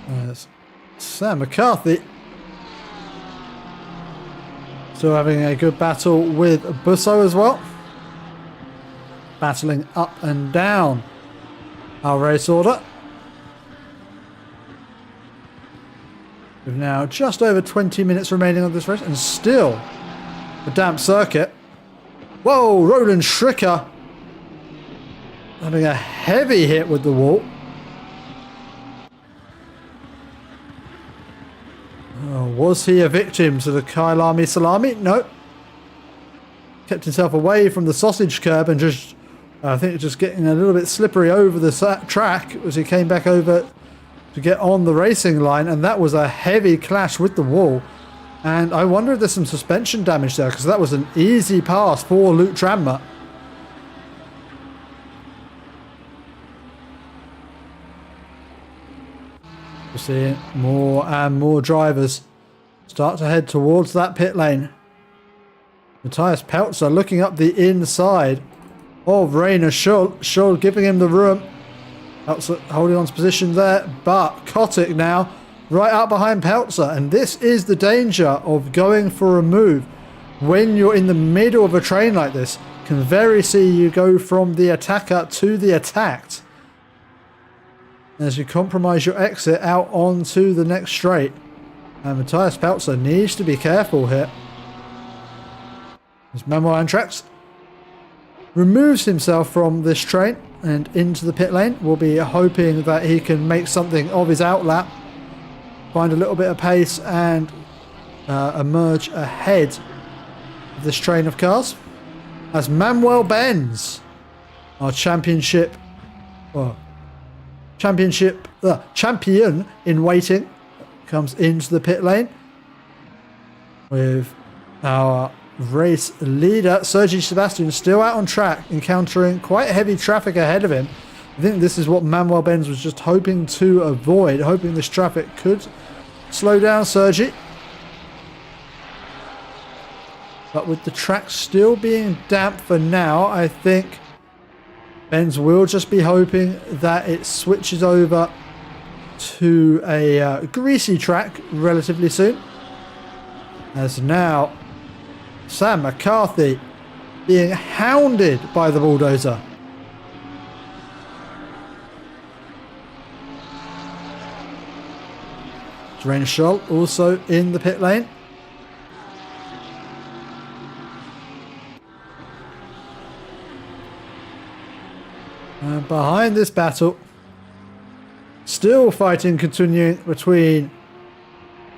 There's Sam McCarthy still having a good battle with Busso as well. Battling up and down our race order. We've now just over 20 minutes remaining on this race and still a damp circuit. Whoa, Roland Schricker having a heavy hit with the wall. Was he a victim to the Kyalami salami? No. Kept himself away from the sausage curb and just, I think, just getting a little bit slippery over the track as he came back over to get on the racing line, and that was a heavy clash with the wall. And I wonder if there's some suspension damage there, because that was an easy pass for Luke Tranmere. We're seeing more and more drivers start to head towards that pit lane. Matthias Peltzer looking up the inside of Rainer Scholl. Scholl giving him the room. Peltzer holding on to position there, but Kotick now right up behind Peltzer. And this is the danger of going for a move when you're in the middle of a train like this. Can very see you go from the attacker to the attacked as you compromise your exit out onto the next straight. And Matthias Peltzer needs to be careful here. As Manuel Antrax removes himself from this train and into the pit lane, we'll be hoping that he can make something of his outlap, find a little bit of pace and emerge ahead of this train of cars. As Manuel Benz, our champion in waiting, comes into the pit lane with our race leader Sergi Sebastian still out on track, encountering quite heavy traffic ahead of him. I think this is what Manuel Benz was just hoping to avoid, hoping this traffic could slow down Sergi. But with the track still being damp for now, I think Benz will just be hoping that it switches over to a greasy track relatively soon. As now Sam McCarthy being hounded by the bulldozer. Rainer Scholl also in the pit lane. And behind this battle, still fighting continuing between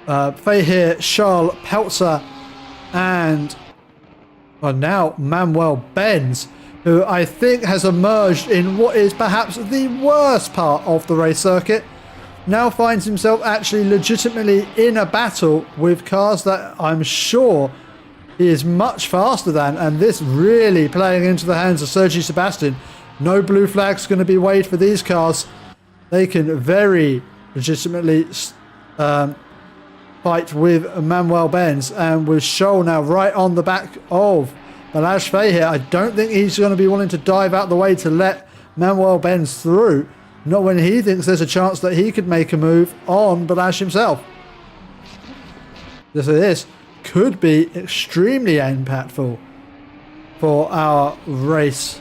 Fahir, Scholl, Peltzer and now Manuel Benz, who I think has emerged in what is perhaps the worst part of the race circuit. Now finds himself actually legitimately in a battle with cars that I'm sure he is much faster than, and this really playing into the hands of Sergi Sebastian. No blue flags going to be waved for these cars. They can very legitimately fight with Manuel Benz, and with Scholl now right on the back of Balazs Fahir. I don't think he's going to be willing to dive out the way to let Manuel Benz through. Not when he thinks there's a chance that he could make a move on Balazs himself. This could be extremely impactful for our race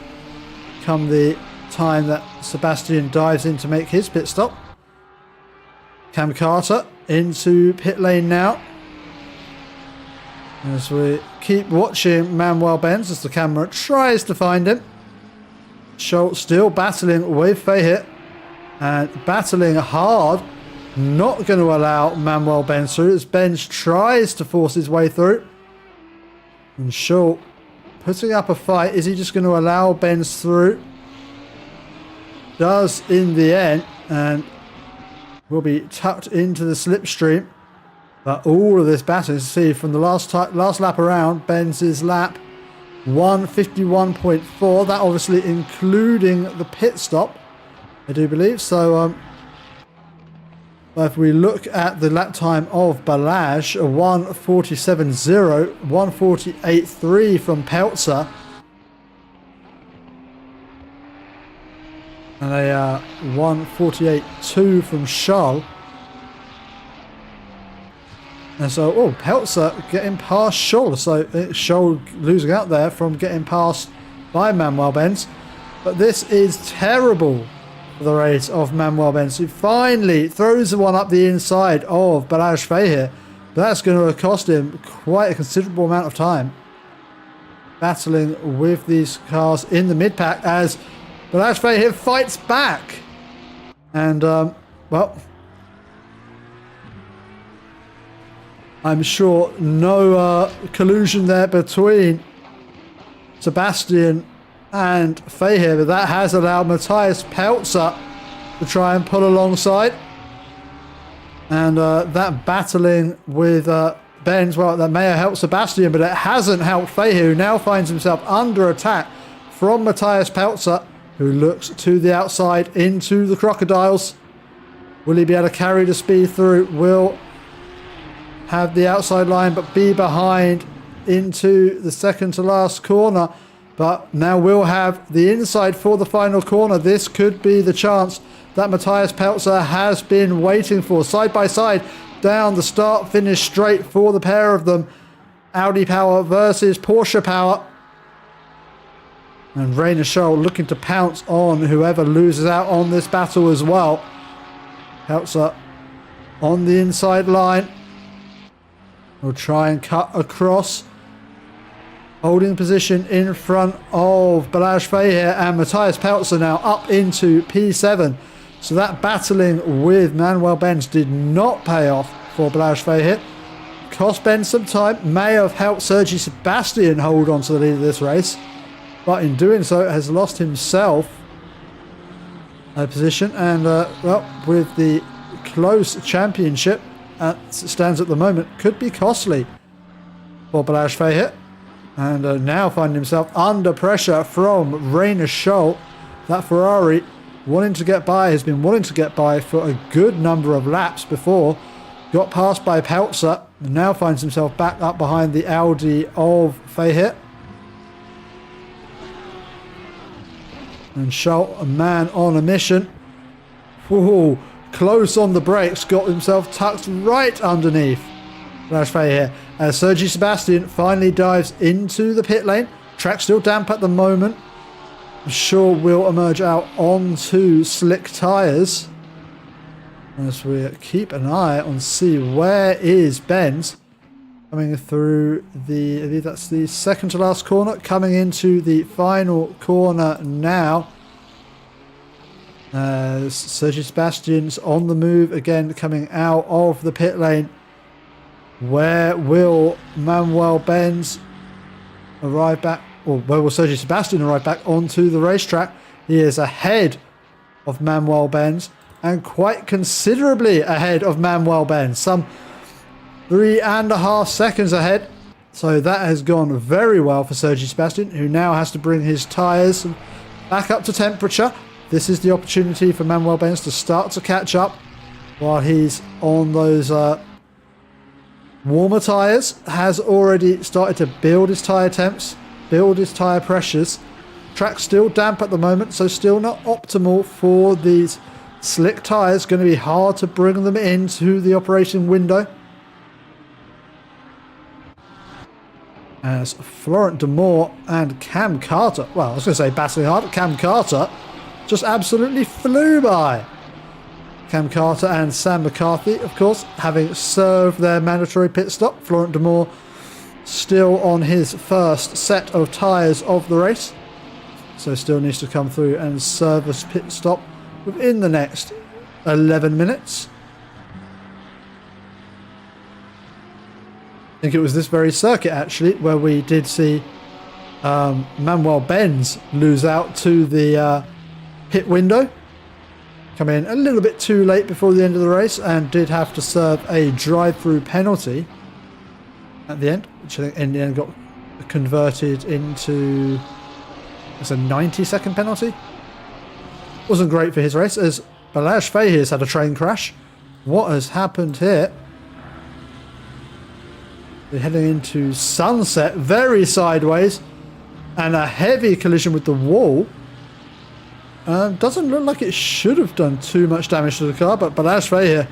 come the time that Sebastian dives in to make his pit stop. Cam Carter into pit lane now, as we keep watching Manuel Benz as the camera tries to find him. Schultz still battling with Fahir and battling hard, not going to allow Manuel Benz through as Benz tries to force his way through. And Schultz putting up a fight. Is he just going to allow Benz through? Does in the end, and will be tucked into the slipstream. But all of this battle, you see from the last lap around, Benz's lap 1:51.4. That obviously including the pit stop, I do believe. So if we look at the lap time of Balazs, 1:47.0, 1:48.3 from Peltzer, and a 1:48.2 from Scholl. And so, Peltzer getting past Scholl. So Scholl losing out there from getting passed by Manuel Benz. But this is terrible for the race of Manuel Benz, who finally throws the one up the inside of Balazs Fahir. That's going to cost him quite a considerable amount of time battling with these cars in the mid-pack as Balazs Fahir fights back. And, I'm sure no collusion there between Sebastian and Fahir, but that has allowed Matthias Peltzer to try and pull alongside. And that battling with Benz, well, that may have helped Sebastian, but it hasn't helped Fahir, who now finds himself under attack from Matthias Peltzer, who looks to the outside into the crocodiles. Will he be able to carry the speed through? Will have the outside line but be behind into the second to last corner. But now we'll have the inside for the final corner. This could be the chance that Matthias Pelzer has been waiting for. Side by side down the start finish straight for the pair of them. Audi power versus Porsche power. And Rainer Scholl looking to pounce on whoever loses out on this battle as well. Pelzer on the inside line. We'll try and cut across. Holding position in front of Balázs Feher, and Matthias Pelzer now up into P7. So that battling with Manuel Benz did not pay off for Balázs Feher. Cost Benz some time, may have helped Sergi Sebastian hold on to the lead of this race, but in doing so has lost himself a position. And well, with the close championship as it stands at the moment, could be costly for Balázs Feher. And now finding himself under pressure from Rainer Scholl. That Ferrari wanting to get by, has been wanting to get by for a good number of laps before. Got passed by Pelzer and now finds himself back up behind the Audi of Feher. And Scholl, a man on a mission. Ooh, close on the brakes, got himself tucked right underneath Balázs Feher as Sergi Sebastian finally dives into the pit lane. Track still damp at the moment. I'm sure we'll emerge out onto slick tyres as we keep an eye on see where is Benz coming through the, I believe that's the second to last corner, coming into the final corner now. As Sergi Sebastian's on the move again, coming out of the pit lane. Where will Manuel Benz arrive back, or where will Sergi Sebastian arrive back onto the racetrack? He is ahead of Manuel Benz, and quite considerably ahead of Manuel Benz. Some 3.5 seconds ahead. So that has gone very well for Sergi Sebastian, who now has to bring his tyres back up to temperature. This is the opportunity for Manuel Benz to start to catch up while he's on those warmer tyres. Has already started to build his tyre temps, build his tyre pressures. Track's still damp at the moment, so still not optimal for these slick tyres. Going to be hard to bring them into the operating window. As Florent Demour and Cam Carter, well, I was going to say battling hard, Cam Carter just absolutely flew by. Cam Carter and Sam McCarthy, of course, having served their mandatory pit stop. Florent Demour still on his first set of tyres of the race, so still needs to come through and serve a pit stop within the next 11 minutes. I think it was this very circuit, actually, where we did see Manuel Benz lose out to the pit window. Come in a little bit too late before the end of the race and did have to serve a drive-through penalty at the end, which I think in the end got converted into a 90-second penalty. Wasn't great for his race, as Balázs Feher's had a train crash. What has happened here? They're heading into Sunset, very sideways, and a heavy collision with the wall. Doesn't look like it should have done too much damage to the car, but Balázs Feher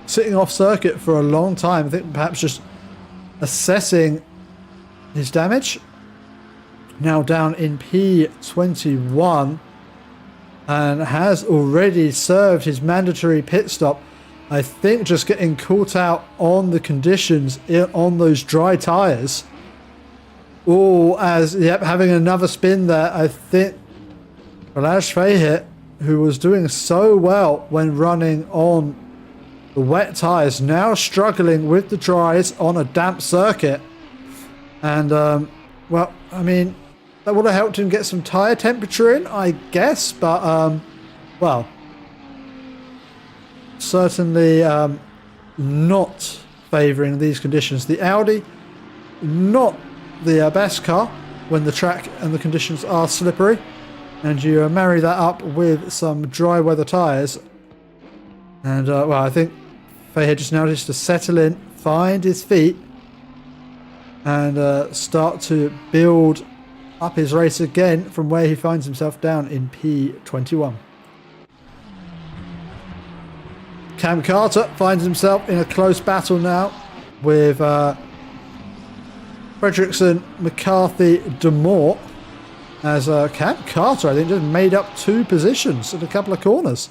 sitting off circuit for a long time. I think perhaps just assessing his damage. Now down in P21 and has already served his mandatory pit stop. I think just getting caught out on the conditions on those dry tyres. Oh, as yep, having another spin there. I think Balázs Feher, who was doing so well when running on the wet tyres, now struggling with the dries on a damp circuit. And, well, I mean, that would have helped him get some tyre temperature in, I guess. But, well, certainly not favouring these conditions. The Audi, not the best car when the track and the conditions are slippery. And you marry that up with some dry weather tyres, And, well, I think Fahey just now needs to settle in, find his feet, and start to build up his race again from where he finds himself down in P21. Cam Carter finds himself in a close battle now with Fredrickson, McCarthy, DeMore, as Cam Carter, I think, just made up 2 positions in a couple of corners.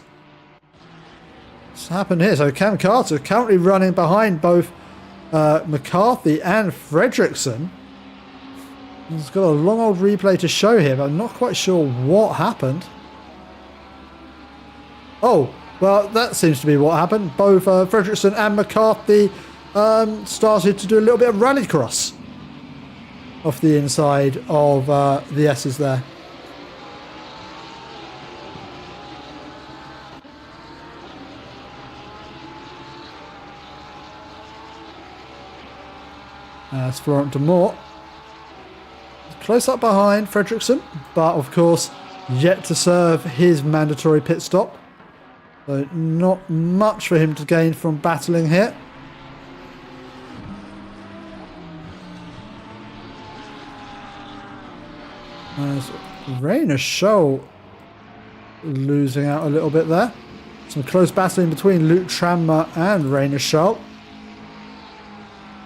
What's happened here? So Cam Carter currently running behind both McCarthy and Fredrickson. He's got a long old replay to show here, but I'm not quite sure what happened. Oh, well, that seems to be what happened. Both Fredrickson and McCarthy started to do a little bit of rallycross off the inside of the S's there. As Florent DeMore close up behind Fredrickson, but of course yet to serve his mandatory pit stop. So not much for him to gain from battling here. As Rainer Scholl losing out a little bit there. Some close battling between Luke Tranmer and Rainer Scholl.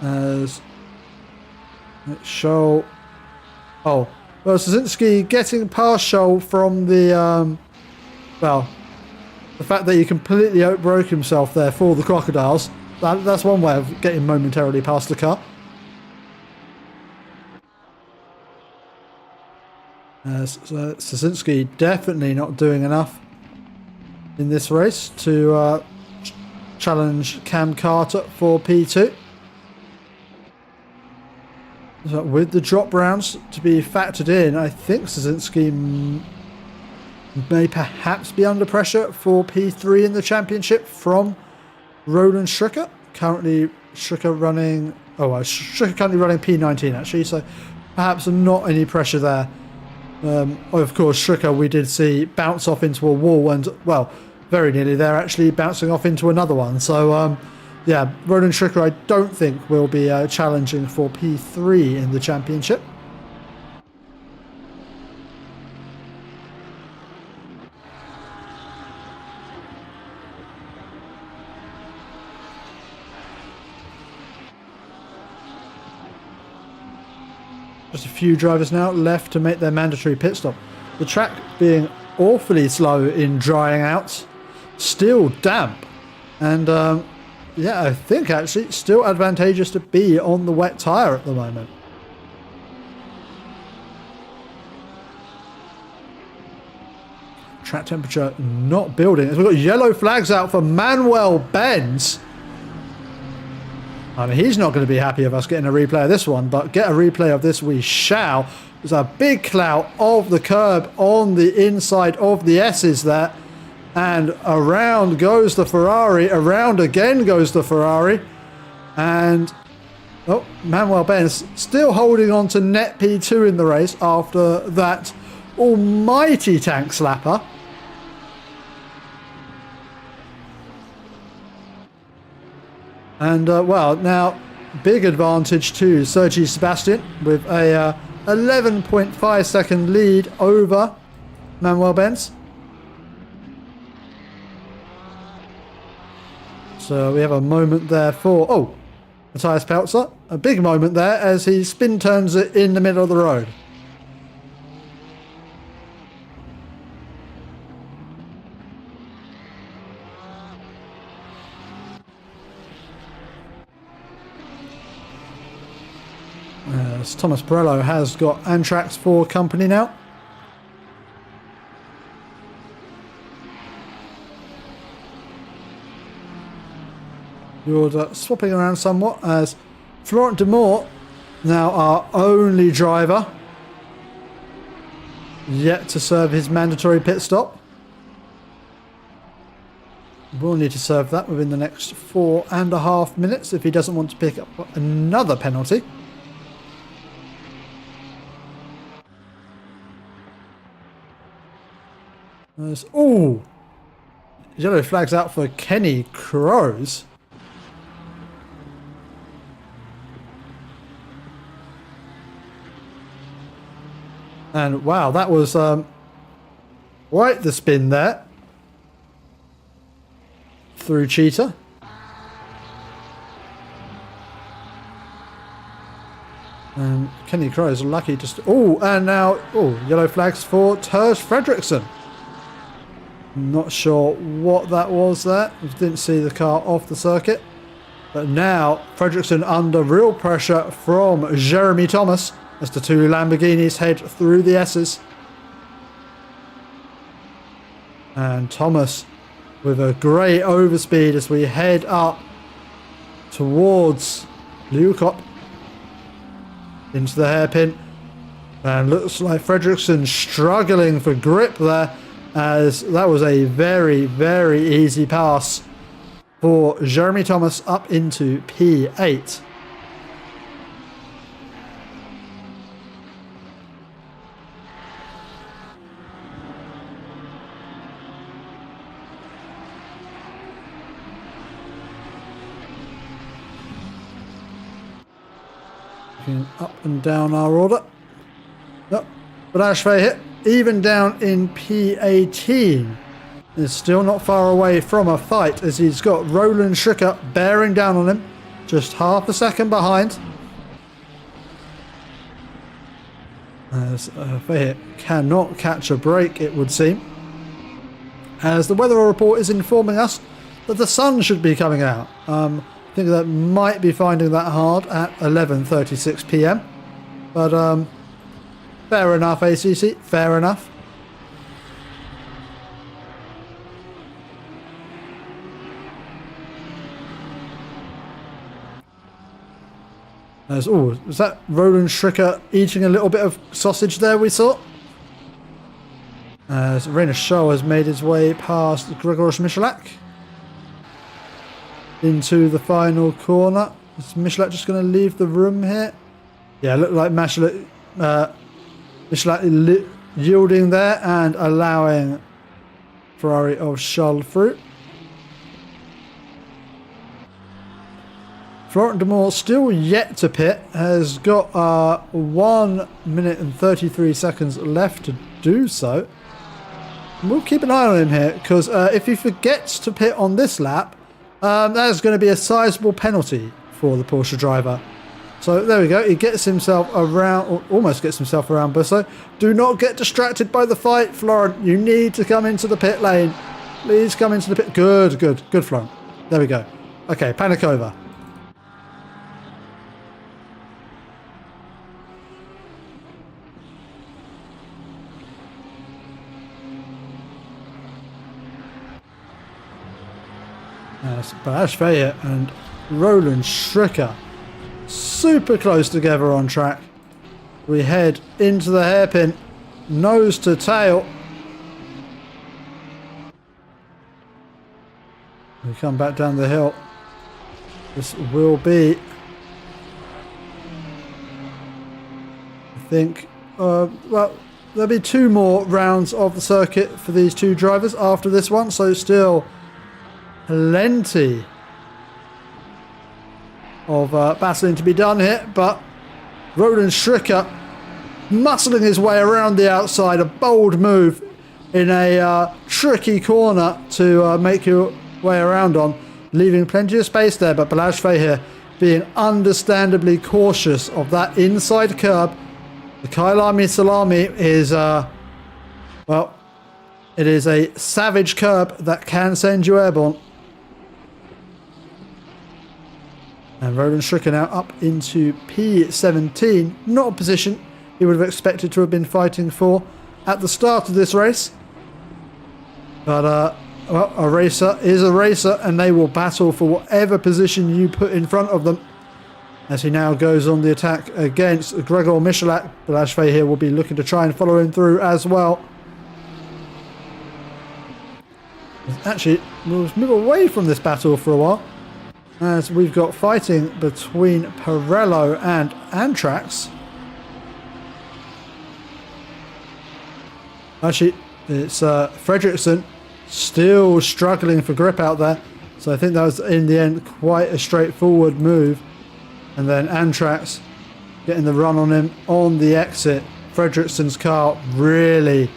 As Scholl... Oh, well, Szynski getting past Scholl from the... well, the fact that he completely outbroke himself there for the crocodiles. That's one way of getting momentarily past the car. So Szynski definitely not doing enough in this race to challenge Cam Carter for P2. So with the drop rounds to be factored in, I think Szynski may perhaps be under pressure for P3 in the championship from Roland Stricker. Currently Stricker running... Oh, well, Stricker currently running P19 actually, so perhaps not any pressure there. Of course, Stricker we did see bounce off into a wall and, well, very nearly there actually bouncing off into another one. So, yeah, Roland Stricker I don't think will be challenging for P3 in the championship. Just a few drivers now left to make their mandatory pit stop. The track being awfully slow in drying out, still damp, and yeah, I think actually still advantageous to be on the wet tyre at the moment. Track temperature not building. We've got yellow flags out for Manuel Benz. I mean, he's not going to be happy of us getting a replay of this one, but get a replay of this we shall. There's a big clout of the curb on the inside of the S's there. And around goes the Ferrari. Around again goes the Ferrari. And, oh, Manuel Benz still holding on to net P2 in the race after that almighty tank slapper. And, well, now, big advantage to Sergi Sebastian with a 11.5 second lead over Manuel Benz. So we have a moment there for, oh, Matthias Peltzer. A big moment there as he spin turns it in the middle of the road. As Thomas Perello has got Antrax for company now. You're swapping around somewhat as Florent DeMore, now our only driver yet to serve his mandatory pit stop. Will need to serve that within the next 4.5 minutes if he doesn't want to pick up another penalty. Oh, yellow flag's out for Kenny Crows. And wow, that was right the spin there through Cheetah. And Kenny Crow is lucky to... Oh, and now... Oh, yellow flags for Terj Fredriksson. Not sure what that was there. Didn't see the car off the circuit. But now, Fredriksson under real pressure from Jeremy Thomas as the two Lamborghinis head through the S's. And Thomas with a great overspeed as we head up towards Leukop into the hairpin. And looks like Fredriksson struggling for grip there, as that was a very, very easy pass for Jeremy Thomas up into P8. Up and down our order. Yep. But Ashfay hit even down in P18 is still not far away from a fight, as he's got Roland Schricker bearing down on him, just half a second behind. As Fahit cannot catch a break, it would seem, as the weather report is informing us that the sun should be coming out. I think that might be finding that hard at 11:36 p.m. But fair enough, ACC, fair enough. As, oh, was that Roland Schricker eating a little bit of sausage there, we saw? As Rainer Shaw has made his way past Grzegorz Michalak into the final corner. Is Michalak just going to leave the room here? Yeah, look like Michalak yielding there and allowing Ferrari of Charles through. Florent de Moor still yet to pit, has got 1 minute and 33 seconds left to do so. And we'll keep an eye on him here, because if he forgets to pit on this lap, that's going to be a sizable penalty for the Porsche driver. So there we go, he gets himself around, or almost gets himself around Busso. Do not get distracted by the fight, Florent. You need to come into the pit lane. Please come into the pit. Good, Florent. There we go. Okay, panic over. Barash Fayet and Roland Schricker super close together on track. We head into the hairpin, nose to tail. We come back down the hill. This will be, I think, well, there'll be 2 more rounds of the circuit for these two drivers after this one, so still plenty of battling to be done here. But Roland Schricker muscling his way around the outside, a bold move in a tricky corner to make your way around on, leaving plenty of space there. But Balazs Fahir being understandably cautious of that inside curb. The Kyalami Salami is well, it is a savage curb that can send you airborne. And Roland Schricker now up into P17. Not a position he would have expected to have been fighting for at the start of this race. But, well, a racer is a racer, and they will battle for whatever position you put in front of them. As he now goes on the attack against Gregor Michalak. Balazs here will be looking to try and follow him through as well. Actually, we'll move away from this battle for a while, as we've got fighting between Pirello and Antrax. Actually, it's Fredriksson still struggling for grip out there. So I think that was, in the end, quite a straightforward move. And then Antrax getting the run on him on the exit. Fredriksson's car really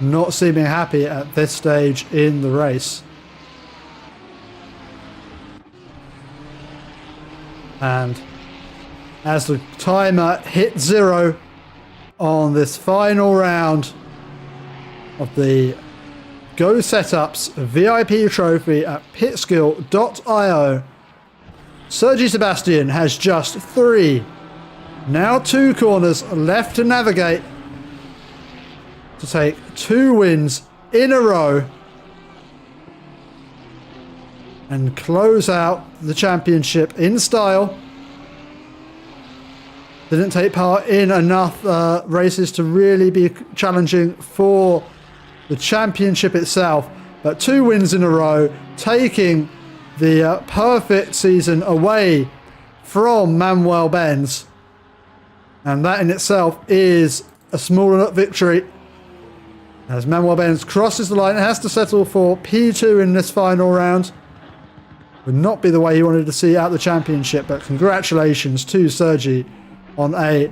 not seeming happy at this stage in the race. And as the timer hit 0 on this final round of the Go Setups VIP trophy at pitskill.io, Sergi Sebastian has just 3, now 2 corners left to navigate to take 2 wins in a row and close out the championship in style. Didn't take part in enough races to really be challenging for the championship itself, but 2 wins in a row, taking the perfect season away from Manuel Benz. And that in itself is a small enough victory, as Manuel Benz crosses the line and has to settle for P2 in this final round. Would not be the way he wanted to see out the championship, but congratulations to Sergi on a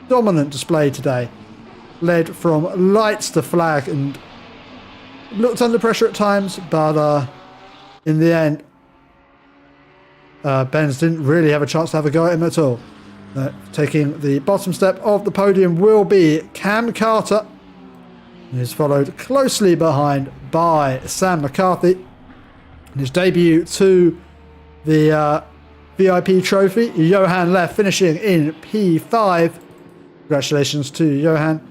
dominant display today. Led from lights to flag and looked under pressure at times, but in the end, Benz didn't really have a chance to have a go at him at all. Taking the bottom step of the podium will be Cam Carter, and is followed closely behind by Sam McCarthy. In his debut to the VIP trophy, Johan Leff finishing in P5. Congratulations to Johan.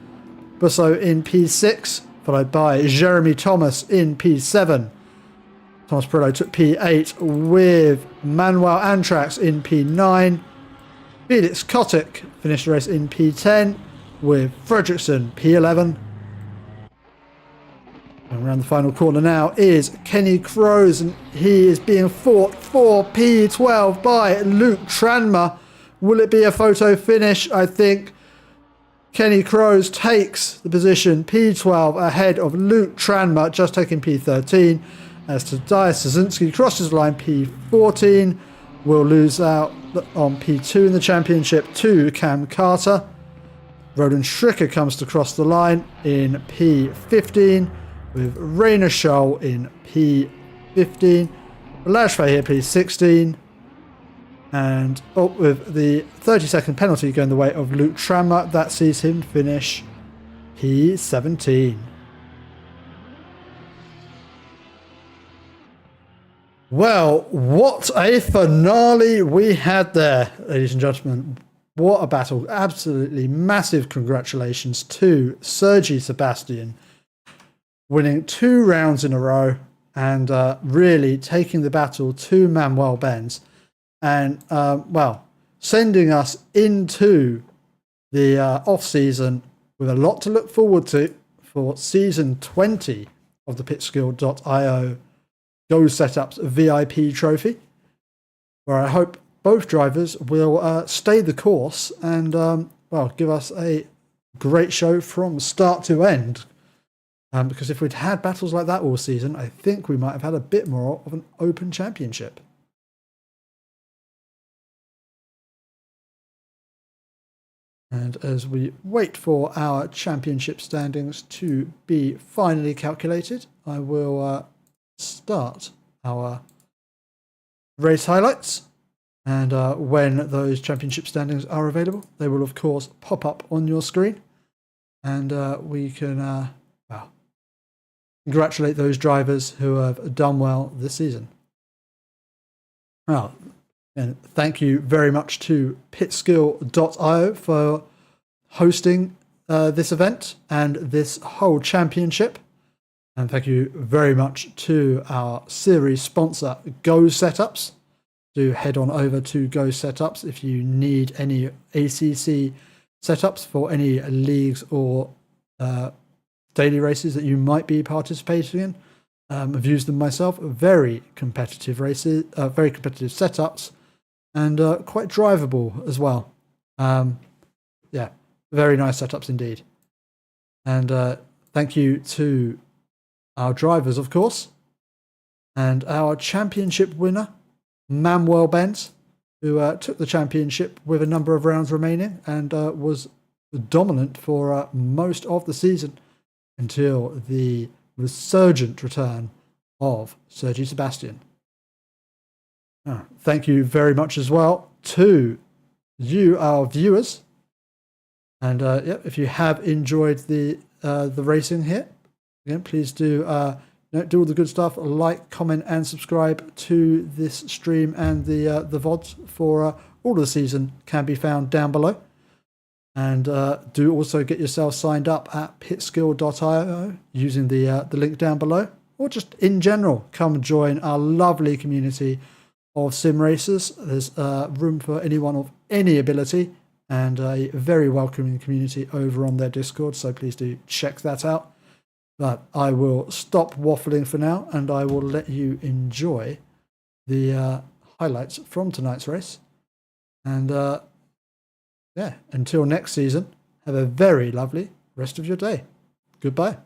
Busso in P6, followed by Jeremy Thomas in P7. Thomas Perillo took P8 with Manuel Antrax in P9. Felix Kotick finished the race in P10 with Fredriksson P11. And around the final corner now is Kenny Kroes, and he is being fought for P12 by Luke Tranmer. Will it be a photo finish? I think Kenny Kroes takes the position P12 ahead of Luke Tranmer, just taking P13. As Tadeusz Szynski crosses the line P14, will lose out on P2 in the championship to Cam Carter. Roland Schricker comes to cross the line in P15 with Rainer Scholl in P15. Lashfay here P16. And with the 30-second penalty going the way of Luke Tranmer, that sees him finish P17. Well, what a finale we had there, ladies and gentlemen. What a battle. Absolutely massive congratulations to Sergi Sebastian, winning 2 rounds in a row and really taking the battle to Manuel Benz. And, well, sending us into the off-season with a lot to look forward to for Season 20 of the pitskill.io Go Setups VIP trophy, where I hope both drivers will stay the course and, well, give us a great show from start to end. Because if we'd had battles like that all season, I think we might have had a bit more of an open championship. And as we wait for our championship standings to be finally calculated, I will start our race highlights. And when those championship standings are available, they will, of course, pop up on your screen. And we can, well, congratulate those drivers who have done well this season. Well, and thank you very much to pitskill.io for hosting this event and this whole championship. And thank you very much to our series sponsor, Go Setups. Do head on over to Go Setups if you need any ACC setups for any leagues or daily races that you might be participating in. I've used them myself. Very competitive races, very competitive setups, and quite drivable as well. Yeah, very nice setups indeed. And thank you to our drivers, of course, and our championship winner, Manuel Benz, who took the championship with a number of rounds remaining and was dominant for most of the season until the resurgent return of Sergi Sebastian. Thank you very much as well to you, our viewers. And if you have enjoyed the racing here, again, please do do all the good stuff. Like, comment, and subscribe to this stream, and the VODs for all of the season can be found down below. And do also get yourself signed up at pitskill.io using the link down below, or just in general, come join our lovely community of sim racers. There's room for anyone of any ability, and a very welcoming community over on their Discord, so please do check that out. But I will stop waffling for now, and I will let you enjoy the highlights from tonight's race. And until next season, have a very lovely rest of your day. Goodbye.